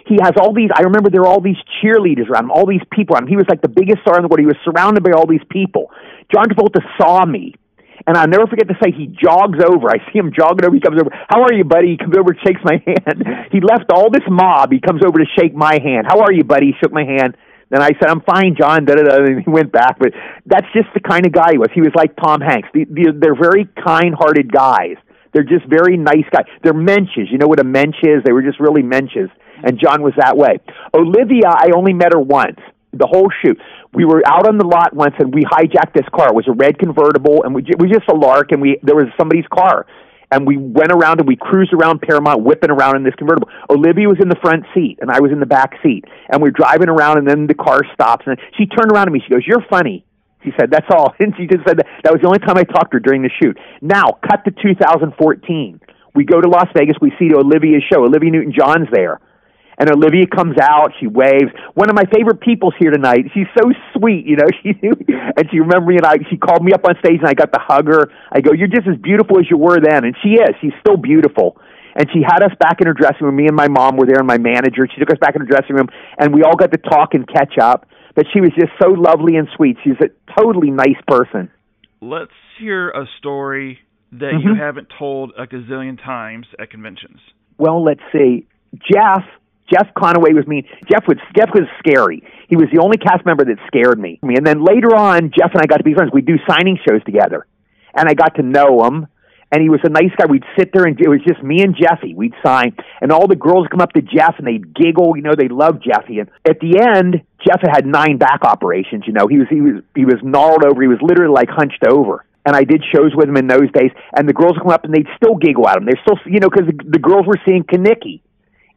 [SPEAKER 2] He has all these, I remember there were all these cheerleaders around him, all these people around him. He was like the biggest star in the world. He was surrounded by all these people. John Travolta saw me. And I'll never forget to say, he jogs over. I see him jogging over. He comes over. How are you, buddy? He comes over and shakes my hand. He left all this mob. He comes over to shake my hand. How are you, buddy? He shook my hand. Then I said, I'm fine, John. Da-da-da. And he went back. But that's just the kind of guy he was. He was like Tom Hanks. They're very kind-hearted guys. They're just very nice guys. They're mensches. You know what a mensch is? They were just really mensches. And John was that way. Olivia, I only met her once. The whole shoot. We were out on the lot once, and we hijacked this car. It was a red convertible, and we just a lark, and there was somebody's car. And we went around, and we cruised around Paramount, whipping around in this convertible. Olivia was in the front seat, and I was in the back seat. And we're driving around, and then the car stops. And she turned around to me. She goes, "You're funny." She said, "That's all." And she just said that was the only time I talked to her during the shoot. Now, cut to 2014. We go to Las Vegas. We see Olivia's show. Olivia Newton-John's there. And Olivia comes out, she waves. One of my favorite people's here tonight. She's so sweet, She knew, and she remembered me, and she called me up on stage, and I got to hug her. I go, "You're just as beautiful as you were then," and she is. She's still beautiful. And she had us back in her dressing room. Me and my mom were there, and my manager. She took us back in her dressing room, and we all got to talk and catch up. But she was just so lovely and sweet. She's a totally nice person.
[SPEAKER 1] Let's hear a story that you haven't told a gazillion times at conventions.
[SPEAKER 2] Well, let's see. Jeff Conaway was mean. Jeff was scary. He was the only cast member that scared me. And then later on, Jeff and I got to be friends. We'd do signing shows together. And I got to know him. And he was a nice guy. We'd sit there, and it was just me and Jeffy. We'd sign. And all the girls would come up to Jeff, and they'd giggle. They loved Jeffy. And at the end, Jeff had 9 back operations. He was gnarled over. He was literally like hunched over. And I did shows with him in those days. And the girls would come up, and they'd still giggle at him. They're still, because the girls were seeing Kaniki.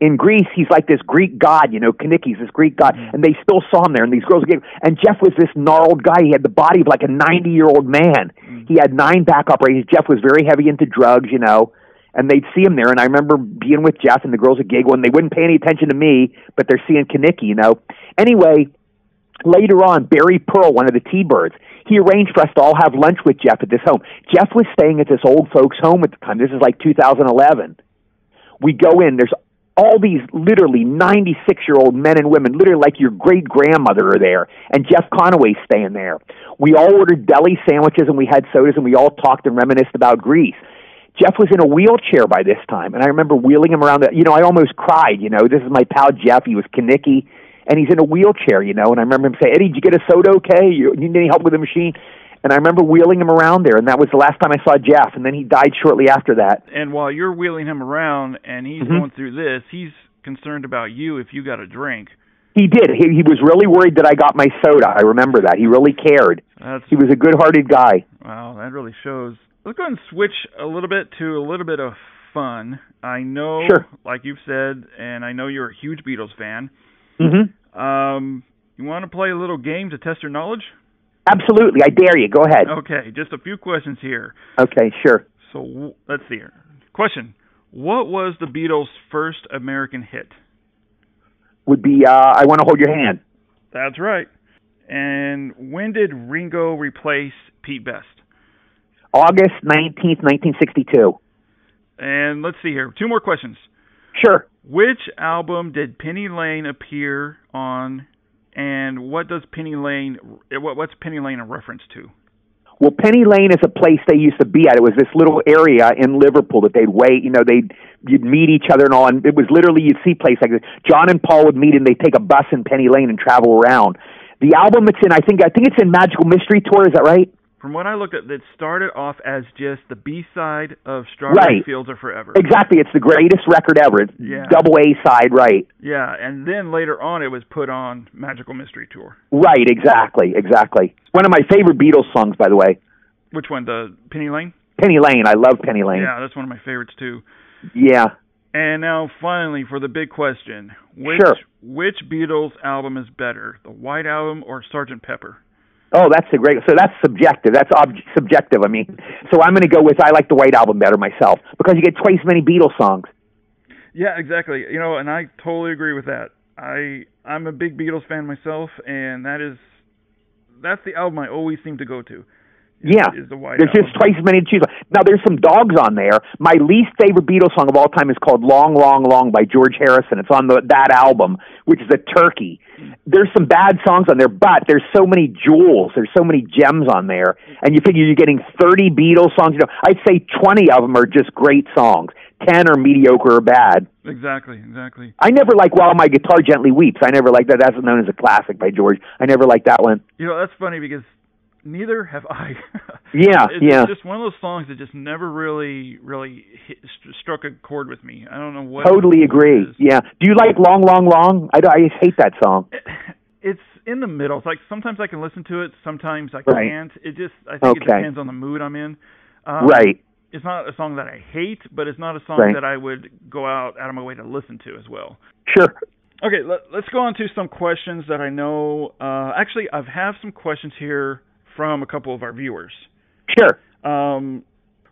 [SPEAKER 2] In Greece, he's like this Greek god, Kaniki's this Greek god, and they still saw him there, and these girls gave. And Jeff was this gnarled guy. He had the body of like a 90-year-old man. He had 9 back operations. Jeff was very heavy into drugs, and they'd see him there. And I remember being with Jeff, and the girls would giggle, and they wouldn't pay any attention to me, but they're seeing Kaniki, Anyway, later on, Barry Pearl, one of the T-Birds, he arranged for us to all have lunch with Jeff at this home. Jeff was staying at this old folks' home at the time. This is like 2011. We go in. There's all these literally 96-year-old men and women, literally like your great-grandmother are there, and Jeff Conaway's staying there. We all ordered deli sandwiches, and we had sodas, and we all talked and reminisced about Greece. Jeff was in a wheelchair by this time, and I remember wheeling him around. I almost cried, This is my pal Jeff. He was Kaniki, and he's in a wheelchair, and I remember him saying, "Eddie, did you get a soda okay? You need any help with the machine?" And I remember wheeling him around there, and that was the last time I saw Jeff, and then he died shortly after that.
[SPEAKER 1] And while you're wheeling him around and he's going through this, he's concerned about you if you got a drink.
[SPEAKER 2] He did. He was really worried that I got my soda. I remember that. He really cared. He was a good-hearted guy.
[SPEAKER 1] Wow, that really shows. Let's go ahead and switch a little bit to a little bit of fun. I know, like you've said, and I know you're a huge Beatles fan. You want to play a little game to test your knowledge?
[SPEAKER 2] Absolutely. I dare you. Go ahead.
[SPEAKER 1] Okay, just a few questions here.
[SPEAKER 2] Okay, sure.
[SPEAKER 1] So let's see here. Question. What was the Beatles' first American hit?
[SPEAKER 2] Would be I Want to Hold Your Hand.
[SPEAKER 1] That's right. And when did Ringo replace Pete Best?
[SPEAKER 2] August 19th, 1962. And
[SPEAKER 1] let's see here. 2 more questions.
[SPEAKER 2] Sure.
[SPEAKER 1] Which album did Penny Lane appear on, and what does Penny Lane? What's Penny Lane a reference to?
[SPEAKER 2] Well, Penny Lane is a place they used to be at. It was this little area in Liverpool that they'd wait. You know, you'd meet each other and all. And it was literally, you'd see places like this. John and Paul would meet, and they'd take a bus in Penny Lane and travel around. The album it's in, I think it's in Magical Mystery Tour. Is that right?
[SPEAKER 1] From what I looked at, it started off as just the B-side of Strawberry Fields Are Forever.
[SPEAKER 2] Exactly. It's the greatest record ever. It's double A side, right.
[SPEAKER 1] Yeah, and then later on it was put on Magical Mystery Tour.
[SPEAKER 2] Right, exactly. One of my favorite Beatles songs, by the way.
[SPEAKER 1] Which one, the Penny Lane?
[SPEAKER 2] Penny Lane. I love Penny Lane.
[SPEAKER 1] Yeah, that's one of my favorites too.
[SPEAKER 2] Yeah.
[SPEAKER 1] And now finally for the big question. Which Beatles album is better, the White Album or Sgt. Pepper?
[SPEAKER 2] Oh, that's that's subjective. That's subjective, I mean. So I'm going to go with I like the White Album better myself because you get twice as many Beatles songs.
[SPEAKER 1] Yeah, exactly. You know, and I totally agree with that. I'm a big Beatles fan myself, and that's the album I always seem to go to. Is the White
[SPEAKER 2] There's
[SPEAKER 1] Album.
[SPEAKER 2] Just twice as many to choose from. Now, there's some dogs on there. My least favorite Beatles song of all time is called Long, Long, Long by George Harrison. It's on that album, which is a turkey. There's some bad songs on there, but there's so many jewels. There's so many gems on there. And you figure you're getting 30 Beatles songs. You know, I'd say 20 of them are just great songs. 10 are mediocre or bad.
[SPEAKER 1] Exactly.
[SPEAKER 2] I never like While My Guitar Gently Weeps. I never liked that. That's known as a classic by George. I never liked that one.
[SPEAKER 1] You know, that's funny because neither have I.
[SPEAKER 2] It's
[SPEAKER 1] just one of those songs that just never really struck a chord with me. I don't know what.
[SPEAKER 2] Totally agree. Yeah. Do you like Long, Long, Long? I hate that song.
[SPEAKER 1] It's in the middle. It's like sometimes I can listen to it, sometimes I can't. I think it depends on the mood I'm in.
[SPEAKER 2] Right.
[SPEAKER 1] It's not a song that I hate, but it's not a song that I would go out of my way to listen to as well.
[SPEAKER 2] Sure.
[SPEAKER 1] Okay, let's go on to some questions that I know. Actually, I have some questions here from a couple of our viewers.
[SPEAKER 2] Sure.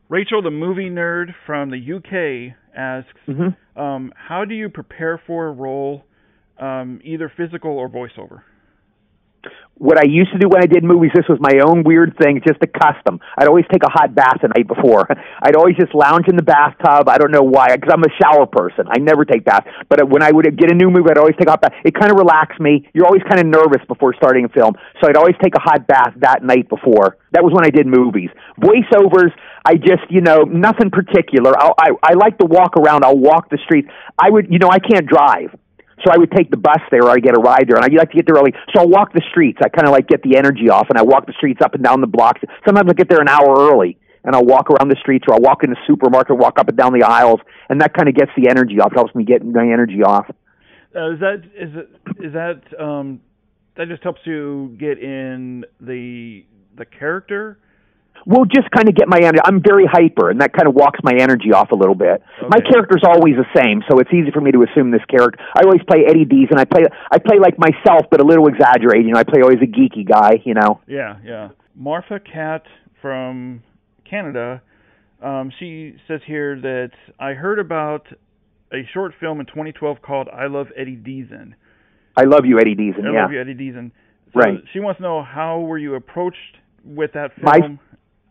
[SPEAKER 1] Rachel, the movie nerd from the UK, asks, how do you prepare for a role, either physical or voiceover?
[SPEAKER 2] What I used to do when I did movies, this was my own weird thing, just a custom. I'd always take a hot bath the night before. I'd always just lounge in the bathtub. I don't know why, because I'm a shower person. I never take baths. But when I would get a new movie, I'd always take a hot bath. It kind of relaxed me. You're always kind of nervous before starting a film. So I'd always take a hot bath that night before. That was when I did movies. Voiceovers, I just, nothing particular. I like to walk around. I'll walk the streets. I can't drive. So I would take the bus there, or I'd get a ride there, and I like to get there early. So I'll walk the streets. I kind of get the energy off, and I walk the streets up and down the blocks. Sometimes I get there an hour early, and I'll walk around the streets, or I'll walk in the supermarket, walk up and down the aisles, and that kind of gets the energy off. Helps me get my energy off.
[SPEAKER 1] That just helps you get in the character?
[SPEAKER 2] Well, just kind of get my energy. I'm very hyper, and that kind of walks my energy off a little bit. Okay. My character's always the same, so it's easy for me to assume this character. I always play Eddie Deezen. I play like myself, but a little exaggerated. I play always a geeky guy,
[SPEAKER 1] Yeah. Martha Cat from Canada, she says here that I heard about a short film in 2012 called I Love Eddie Deezen.
[SPEAKER 2] I love you, Eddie Deezen,
[SPEAKER 1] I love you, Eddie Deezen. So
[SPEAKER 2] right.
[SPEAKER 1] She wants to know, how were you approached with that film?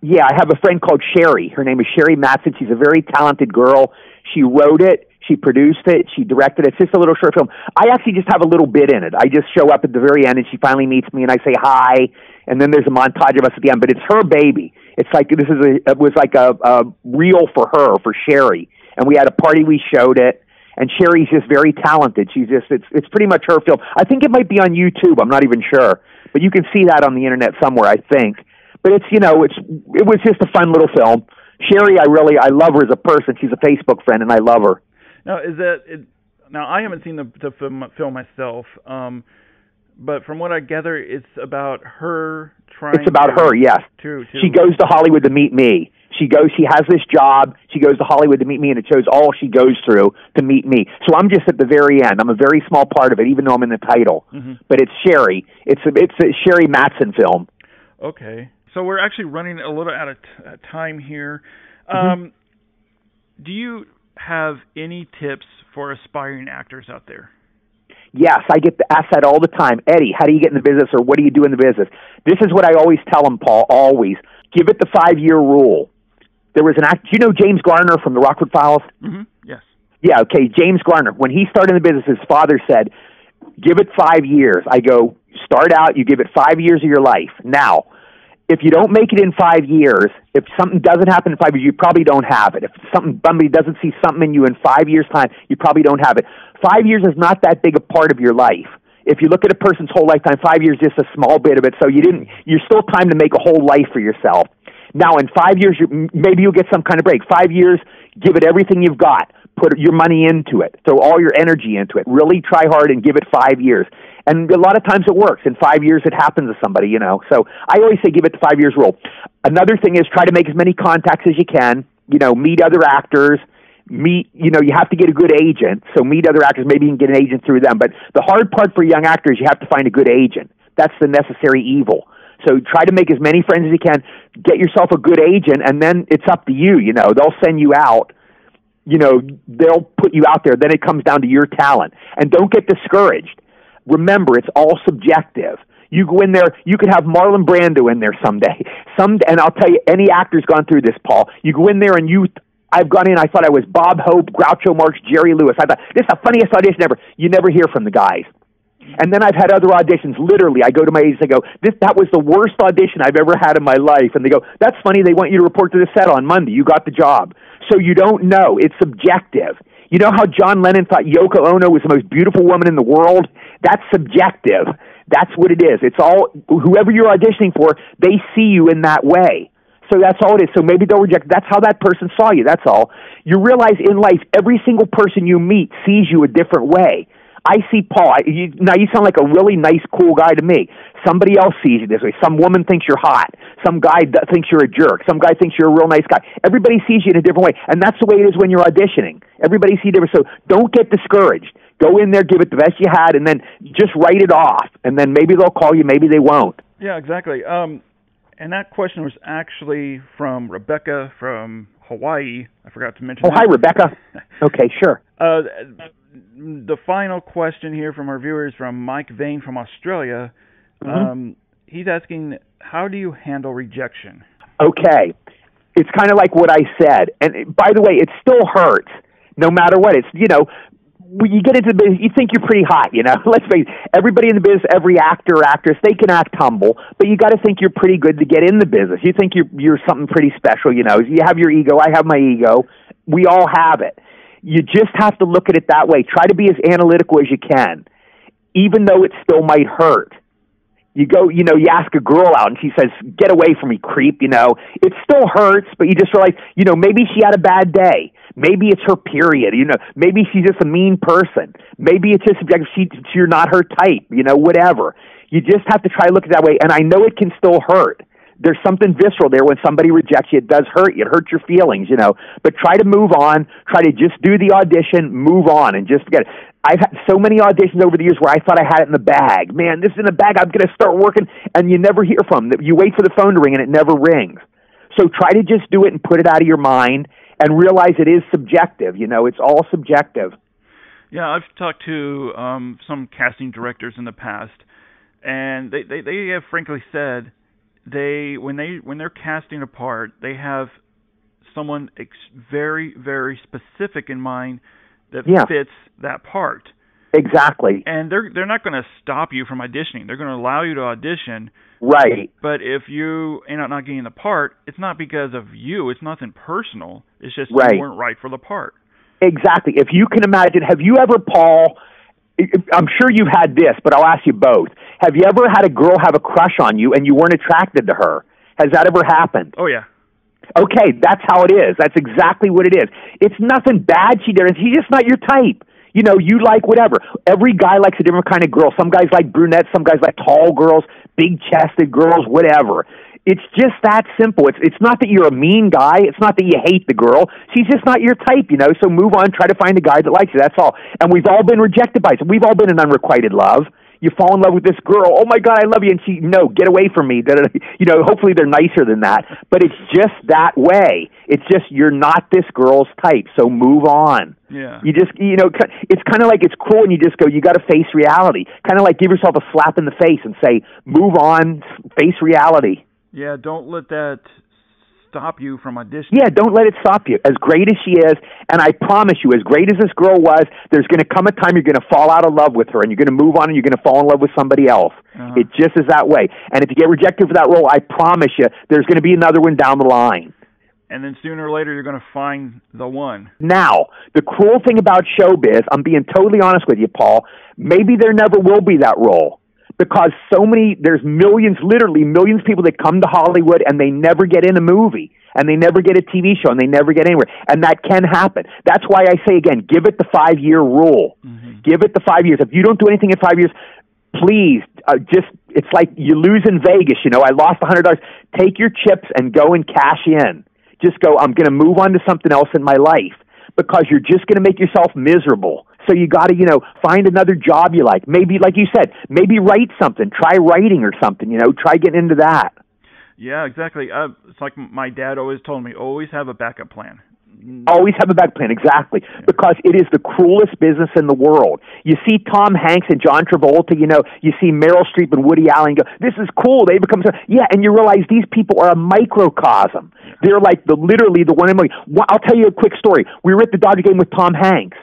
[SPEAKER 2] Yeah, I have a friend called Sherry. Her name is Sherry Matson. She's a very talented girl. She wrote it. She produced it. She directed it. It's just a little short film. I actually just have a little bit in it. I just show up at the very end, and she finally meets me, and I say hi, and then there's a montage of us at the end. But it's her baby. It's like it was like a reel for her, for Sherry. And we had a party. We showed it. And Sherry's just very talented. It's pretty much her film. I think it might be on YouTube. I'm not even sure. But you can see that on the internet somewhere, I think. But it was just a fun little film. Sherry, I love her as a person. She's a Facebook friend, and I love her.
[SPEAKER 1] Now, I haven't seen the film myself, but from what I gather, it's about her trying.
[SPEAKER 2] It's about her, yes. She goes to Hollywood to meet me. She has this job. She goes to Hollywood to meet me, and it shows all she goes through to meet me. So I'm just at the very end. I'm a very small part of it, even though I'm in the title. But it's Sherry. It's a Sherry Matson film.
[SPEAKER 1] Okay. So we're actually running a little out of time here. Do you have any tips for aspiring actors out there?
[SPEAKER 2] Yes, I get asked that all the time. Eddie, how do you get in the business, or what do you do in the business? This is what I always tell them, Paul, always. Give it the 5-year rule. There was an actor, do you know James Garner from the Rockford Files?
[SPEAKER 1] Yes.
[SPEAKER 2] Yeah, okay, James Garner. When he started in the business, his father said, give it 5 years. I go, start out, you give it 5 years of your life. Now, if you don't make it in 5 years, if something doesn't happen in 5 years, you probably don't have it. If somebody doesn't see something in you in 5 years' time, you probably don't have it. 5 years is not that big a part of your life. If you look at a person's whole lifetime, 5 years is just a small bit of it. So you're still time to make a whole life for yourself. Now, in 5 years, maybe you'll get some kind of break. 5 years, give it everything you've got. Put your money into it. Throw all your energy into it. Really try hard and give it 5 years. And a lot of times it works. In 5 years, it happens to somebody, you know. So I always say give it the 5 years rule. Another thing is try to make as many contacts as you can. You know, meet other actors. You have to get a good agent. So meet other actors. Maybe you can get an agent through them. But the hard part for young actors, you have to find a good agent. That's the necessary evil. So try to make as many friends as you can. Get yourself a good agent, and then it's up to you. You know, they'll send you out. You know, they'll put you out there. Then it comes down to your talent. And don't get discouraged. Remember, it's all subjective. You go in there, you could have Marlon Brando in there someday. And I'll tell you, any actor's gone through this, Paul. You go in there and I've gone in, I thought I was Bob Hope, Groucho Marx, Jerry Lewis. I thought, this is the funniest audition ever. You never hear from the guys. And then I've had other auditions. Literally, I go to my agents, I go, that was the worst audition I've ever had in my life. And they go, that's funny, they want you to report to the set on Monday. You got the job. So you don't know. It's subjective. You know how John Lennon thought Yoko Ono was the most beautiful woman in the world? That's subjective. That's what it is. It's all, whoever you're auditioning for, they see you in that way. So that's all it is. So maybe they'll reject. That's how that person saw you. That's all. You realize in life, every single person you meet sees you a different way. I see Paul. Now, you sound like a really nice, cool guy to me. Somebody else sees you this way. Some woman thinks you're hot. Some guy thinks you're a jerk. Some guy thinks you're a real nice guy. Everybody sees you in a different way. And that's the way it is when you're auditioning. Everybody sees different. So don't get discouraged. Go in there, give it the best you had, and then just write it off. And then maybe they'll call you, maybe they won't.
[SPEAKER 1] Yeah, exactly. And that question was actually from Rebecca from Hawaii. I forgot to mention that.
[SPEAKER 2] Hi, Rebecca. Okay, sure.
[SPEAKER 1] The final question here from our viewers from Mike Vane from Australia. He's asking, how do you handle rejection?
[SPEAKER 2] Okay. It's kind of like what I said. And by the way, it still hurts no matter what. It's, you know, when you get into the business, you think you're pretty hot, you know. Let's face it, everybody in the business, every actor or actress, they can act humble, but you got to think you're pretty good to get in the business. You think you're something pretty special, you know. You have your ego. I have my ego. We all have it. You just have to look at it that way. Try to be as analytical as you can, even though it still might hurt. You go, you know, you ask a girl out and she says, get away from me, creep, you know. It still hurts, but you just realize, you know, maybe she had a bad day. Maybe it's her period, you know. Maybe she's just a mean person. Maybe it's just subjective. You're not her type, you know, whatever. You just have to try to look at it that way. And I know it can still hurt. There's something visceral there when somebody rejects you. It does hurt you. It hurts your feelings, you know. But try to move on. Try to just do the audition, move on, and just forget it. I've had so many auditions over the years where I thought I had it in the bag. Man, this is in the bag. I'm going to start working, and you never hear from them. You wait for the phone to ring, and it never rings. So try to just do it and put it out of your mind and realize it is subjective. You know, it's all subjective.
[SPEAKER 1] Yeah, I've talked to some casting directors in the past, and they have frankly said when they're casting a part, they have someone very, very specific in mind that fits that part.
[SPEAKER 2] Exactly.
[SPEAKER 1] And they're not going to stop you from auditioning. They're going to allow you to audition.
[SPEAKER 2] Right.
[SPEAKER 1] But if you end up not getting the part, it's not because of you. It's nothing personal. It's just you weren't right for the part.
[SPEAKER 2] Exactly. If you can imagine, have you ever, Paul, I'm sure you've had this, but I'll ask you both. Have you ever had a girl have a crush on you and you weren't attracted to her? Has that ever happened?
[SPEAKER 1] Oh, yeah.
[SPEAKER 2] Okay, that's how it is. That's exactly what it is. It's nothing bad she did. She's just not your type. You know, you like whatever. Every guy likes a different kind of girl. Some guys like brunettes. Some guys like tall girls, big-chested girls, whatever. It's just that simple. It's not that you're a mean guy. It's not that you hate the girl. She's just not your type, you know. So move on. Try to find a guy that likes you. That's all. And we've all been rejected by some. We've all been in unrequited love. You fall in love with this girl. Oh my God, I love you. And she, no, get away from me. You know, hopefully they're nicer than that. But it's just that way. It's just you're not this girl's type. So move on.
[SPEAKER 1] Yeah.
[SPEAKER 2] You just, you know, it's kind of like it's cruel, and you just go, you got to face reality. Kind of like give yourself a slap in the face and say, move on, face reality.
[SPEAKER 1] Yeah, don't let that stop you from auditioning.
[SPEAKER 2] Yeah, don't let it stop you. As great as she is, and I promise you, as great as this girl was, there's going to come a time you're going to fall out of love with her, and you're going to move on, and you're going to fall in love with somebody else. It just is that way. And if you get rejected for that role, I promise you, there's going to be another one down the line.
[SPEAKER 1] And then sooner or later, you're going to find the one.
[SPEAKER 2] Now, the cruel thing about showbiz, I'm being totally honest with you, Paul, maybe there never will be that role. Because there's millions, literally millions of people that come to Hollywood and they never get in a movie, and they never get a TV show, and they never get anywhere. And that can happen. That's why I say again, give it the 5-year rule. Give it the 5 years. If you don't do anything in 5 years, please, it's like you lose in Vegas, you know, I lost $100. Take your chips and go and cash in. Just go, I'm going to move on to something else in my life, because you're just going to make yourself miserable. So you got to, you know, find another job you like. Maybe, like you said, maybe write something. Try writing or something, you know. Try getting into that.
[SPEAKER 1] Yeah, exactly. It's like my dad always told me, always have a backup plan.
[SPEAKER 2] Always have a backup plan, exactly. Yeah. Because it is the cruelest business in the world. You see Tom Hanks and John Travolta, you know, you see Meryl Streep and Woody Allen, you go, this is cool. They become, yeah, and you realize these people are a microcosm. Yeah. They're like literally the one in a million. I'll tell you a quick story. We were at the Dodger game with Tom Hanks.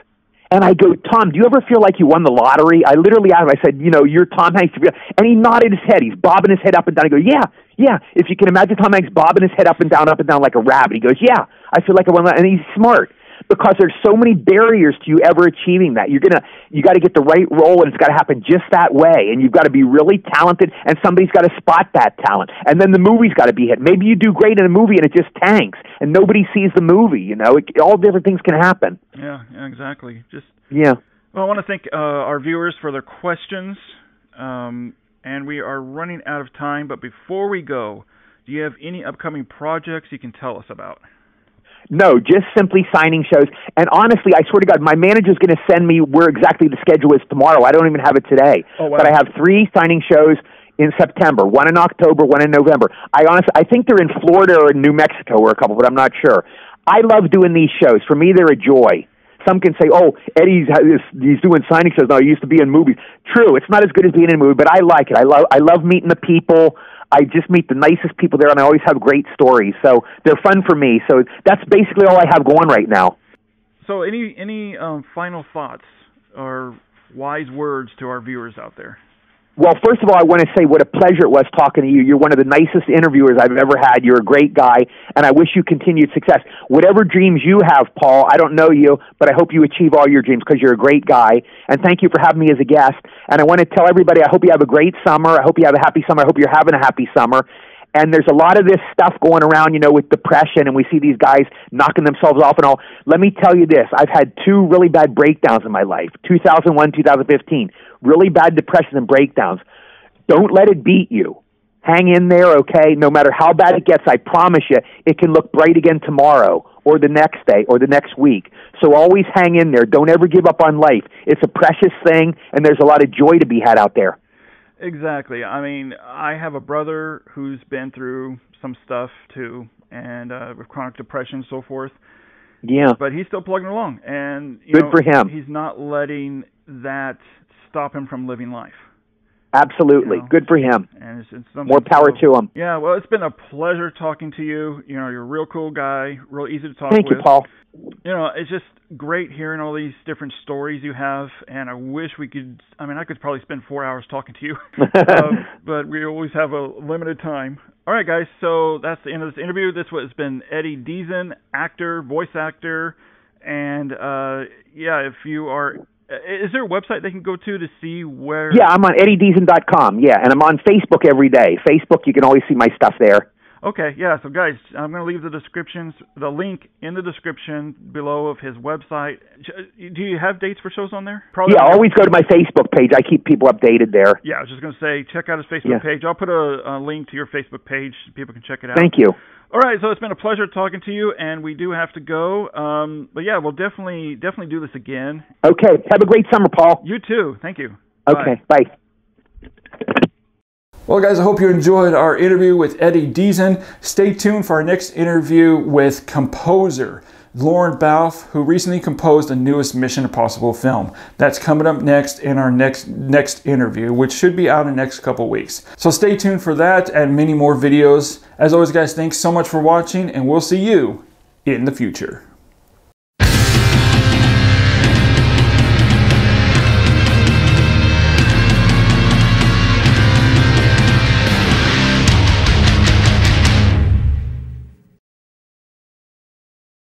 [SPEAKER 2] And I go, Tom, do you ever feel like you won the lottery? I literally asked him, I said, you know, you're Tom Hanks. And he nodded his head. He's bobbing his head up and down. I go, yeah. If you can imagine Tom Hanks bobbing his head up and down like a rabbit. He goes, yeah, I feel like I won that. And he's smart, because there's so many barriers to you ever achieving that. You got to get the right role, and it's got to happen just that way. And you've got to be really talented, and somebody's got to spot that talent. And then the movie's got to be hit. Maybe you do great in a movie and it just tanks, and nobody sees the movie. You know, all different things can happen.
[SPEAKER 1] Yeah, exactly.
[SPEAKER 2] Yeah.
[SPEAKER 1] Well, I want to thank our viewers for their questions, and we are running out of time. But before we go, do you have any upcoming projects you can tell us about?
[SPEAKER 2] No, just simply signing shows. And honestly, I swear to God, my manager's going to send me where exactly the schedule is tomorrow. I don't even have it today.
[SPEAKER 1] Oh, wow.
[SPEAKER 2] But I have 3 signing shows in September, 1 in October, 1 in November. I think they're in Florida or in New Mexico, or a couple, but I'm not sure. I love doing these shows. For me, they're a joy. Some can say, oh, he's doing signing shows now. He used to be in movies. True, it's not as good as being in a movie, but I like it. I love meeting the people. I just meet the nicest people there, and I always have great stories. So they're fun for me. So that's basically all I have going right now.
[SPEAKER 1] So any final thoughts or wise words to our viewers out there?
[SPEAKER 2] Well, first of all, I want to say what a pleasure it was talking to you. You're one of the nicest interviewers I've ever had. You're a great guy, and I wish you continued success. Whatever dreams you have, Paul, I don't know you, but I hope you achieve all your dreams, because you're a great guy. And thank you for having me as a guest. And I want to tell everybody, I hope you have a great summer. I hope you have a happy summer. I hope you're having a happy summer. And there's a lot of this stuff going around, you know, with depression, and we see these guys knocking themselves off and all. Let me tell you this. I've had 2 really bad breakdowns in my life, 2001, 2015. Really bad depression and breakdowns. Don't let it beat you. Hang in there, okay? No matter how bad it gets, I promise you, it can look bright again tomorrow or the next day or the next week. So always hang in there. Don't ever give up on life. It's a precious thing, and there's a lot of joy to be had out there.
[SPEAKER 1] Exactly. I mean, I have a brother who's been through some stuff too, and with chronic depression and so forth.
[SPEAKER 2] Yeah.
[SPEAKER 1] But he's still plugging along, and
[SPEAKER 2] good for him.
[SPEAKER 1] He's not letting that stop him from living life.
[SPEAKER 2] Absolutely. You know? Good for him.
[SPEAKER 1] And it's
[SPEAKER 2] more power to him.
[SPEAKER 1] Yeah, well, it's been a pleasure talking to you. You know, you're a real cool guy, real easy to talk
[SPEAKER 2] with. Thank you, Paul.
[SPEAKER 1] You know, it's just great hearing all these different stories you have, and I wish we could, I could probably spend 4 hours talking to you, but we always have a limited time. All right, guys, so that's the end of this interview. This has been Eddie Deezen, actor, voice actor, and if you are... Is there a website they can go to see where...
[SPEAKER 2] Yeah, I'm on eddiedeezen.com, yeah, and I'm on Facebook every day. Facebook, you can always see my stuff there.
[SPEAKER 1] Okay, yeah, so guys, I'm going to leave the link in the description below of his website. Do you have dates for shows on there?
[SPEAKER 2] Probably yeah, always go to my Facebook page. I keep people updated there.
[SPEAKER 1] Yeah, I was just going to say, check out his Facebook page. I'll put a link to your Facebook page so people can check it out.
[SPEAKER 2] Thank you.
[SPEAKER 1] All right, so it's been a pleasure talking to you, and we do have to go. But yeah, we'll definitely do this again.
[SPEAKER 2] Okay, have a great summer, Paul.
[SPEAKER 1] You too. Thank you.
[SPEAKER 2] Okay, bye.
[SPEAKER 1] Well, guys, I hope you enjoyed our interview with Eddie Deezen. Stay tuned for our next interview with composer Lauren Balfe, who recently composed the newest Mission Impossible film. That's coming up next in our next interview, which should be out in the next couple weeks. So stay tuned for that and many more videos. As always, guys, thanks so much for watching, and we'll see you in the future.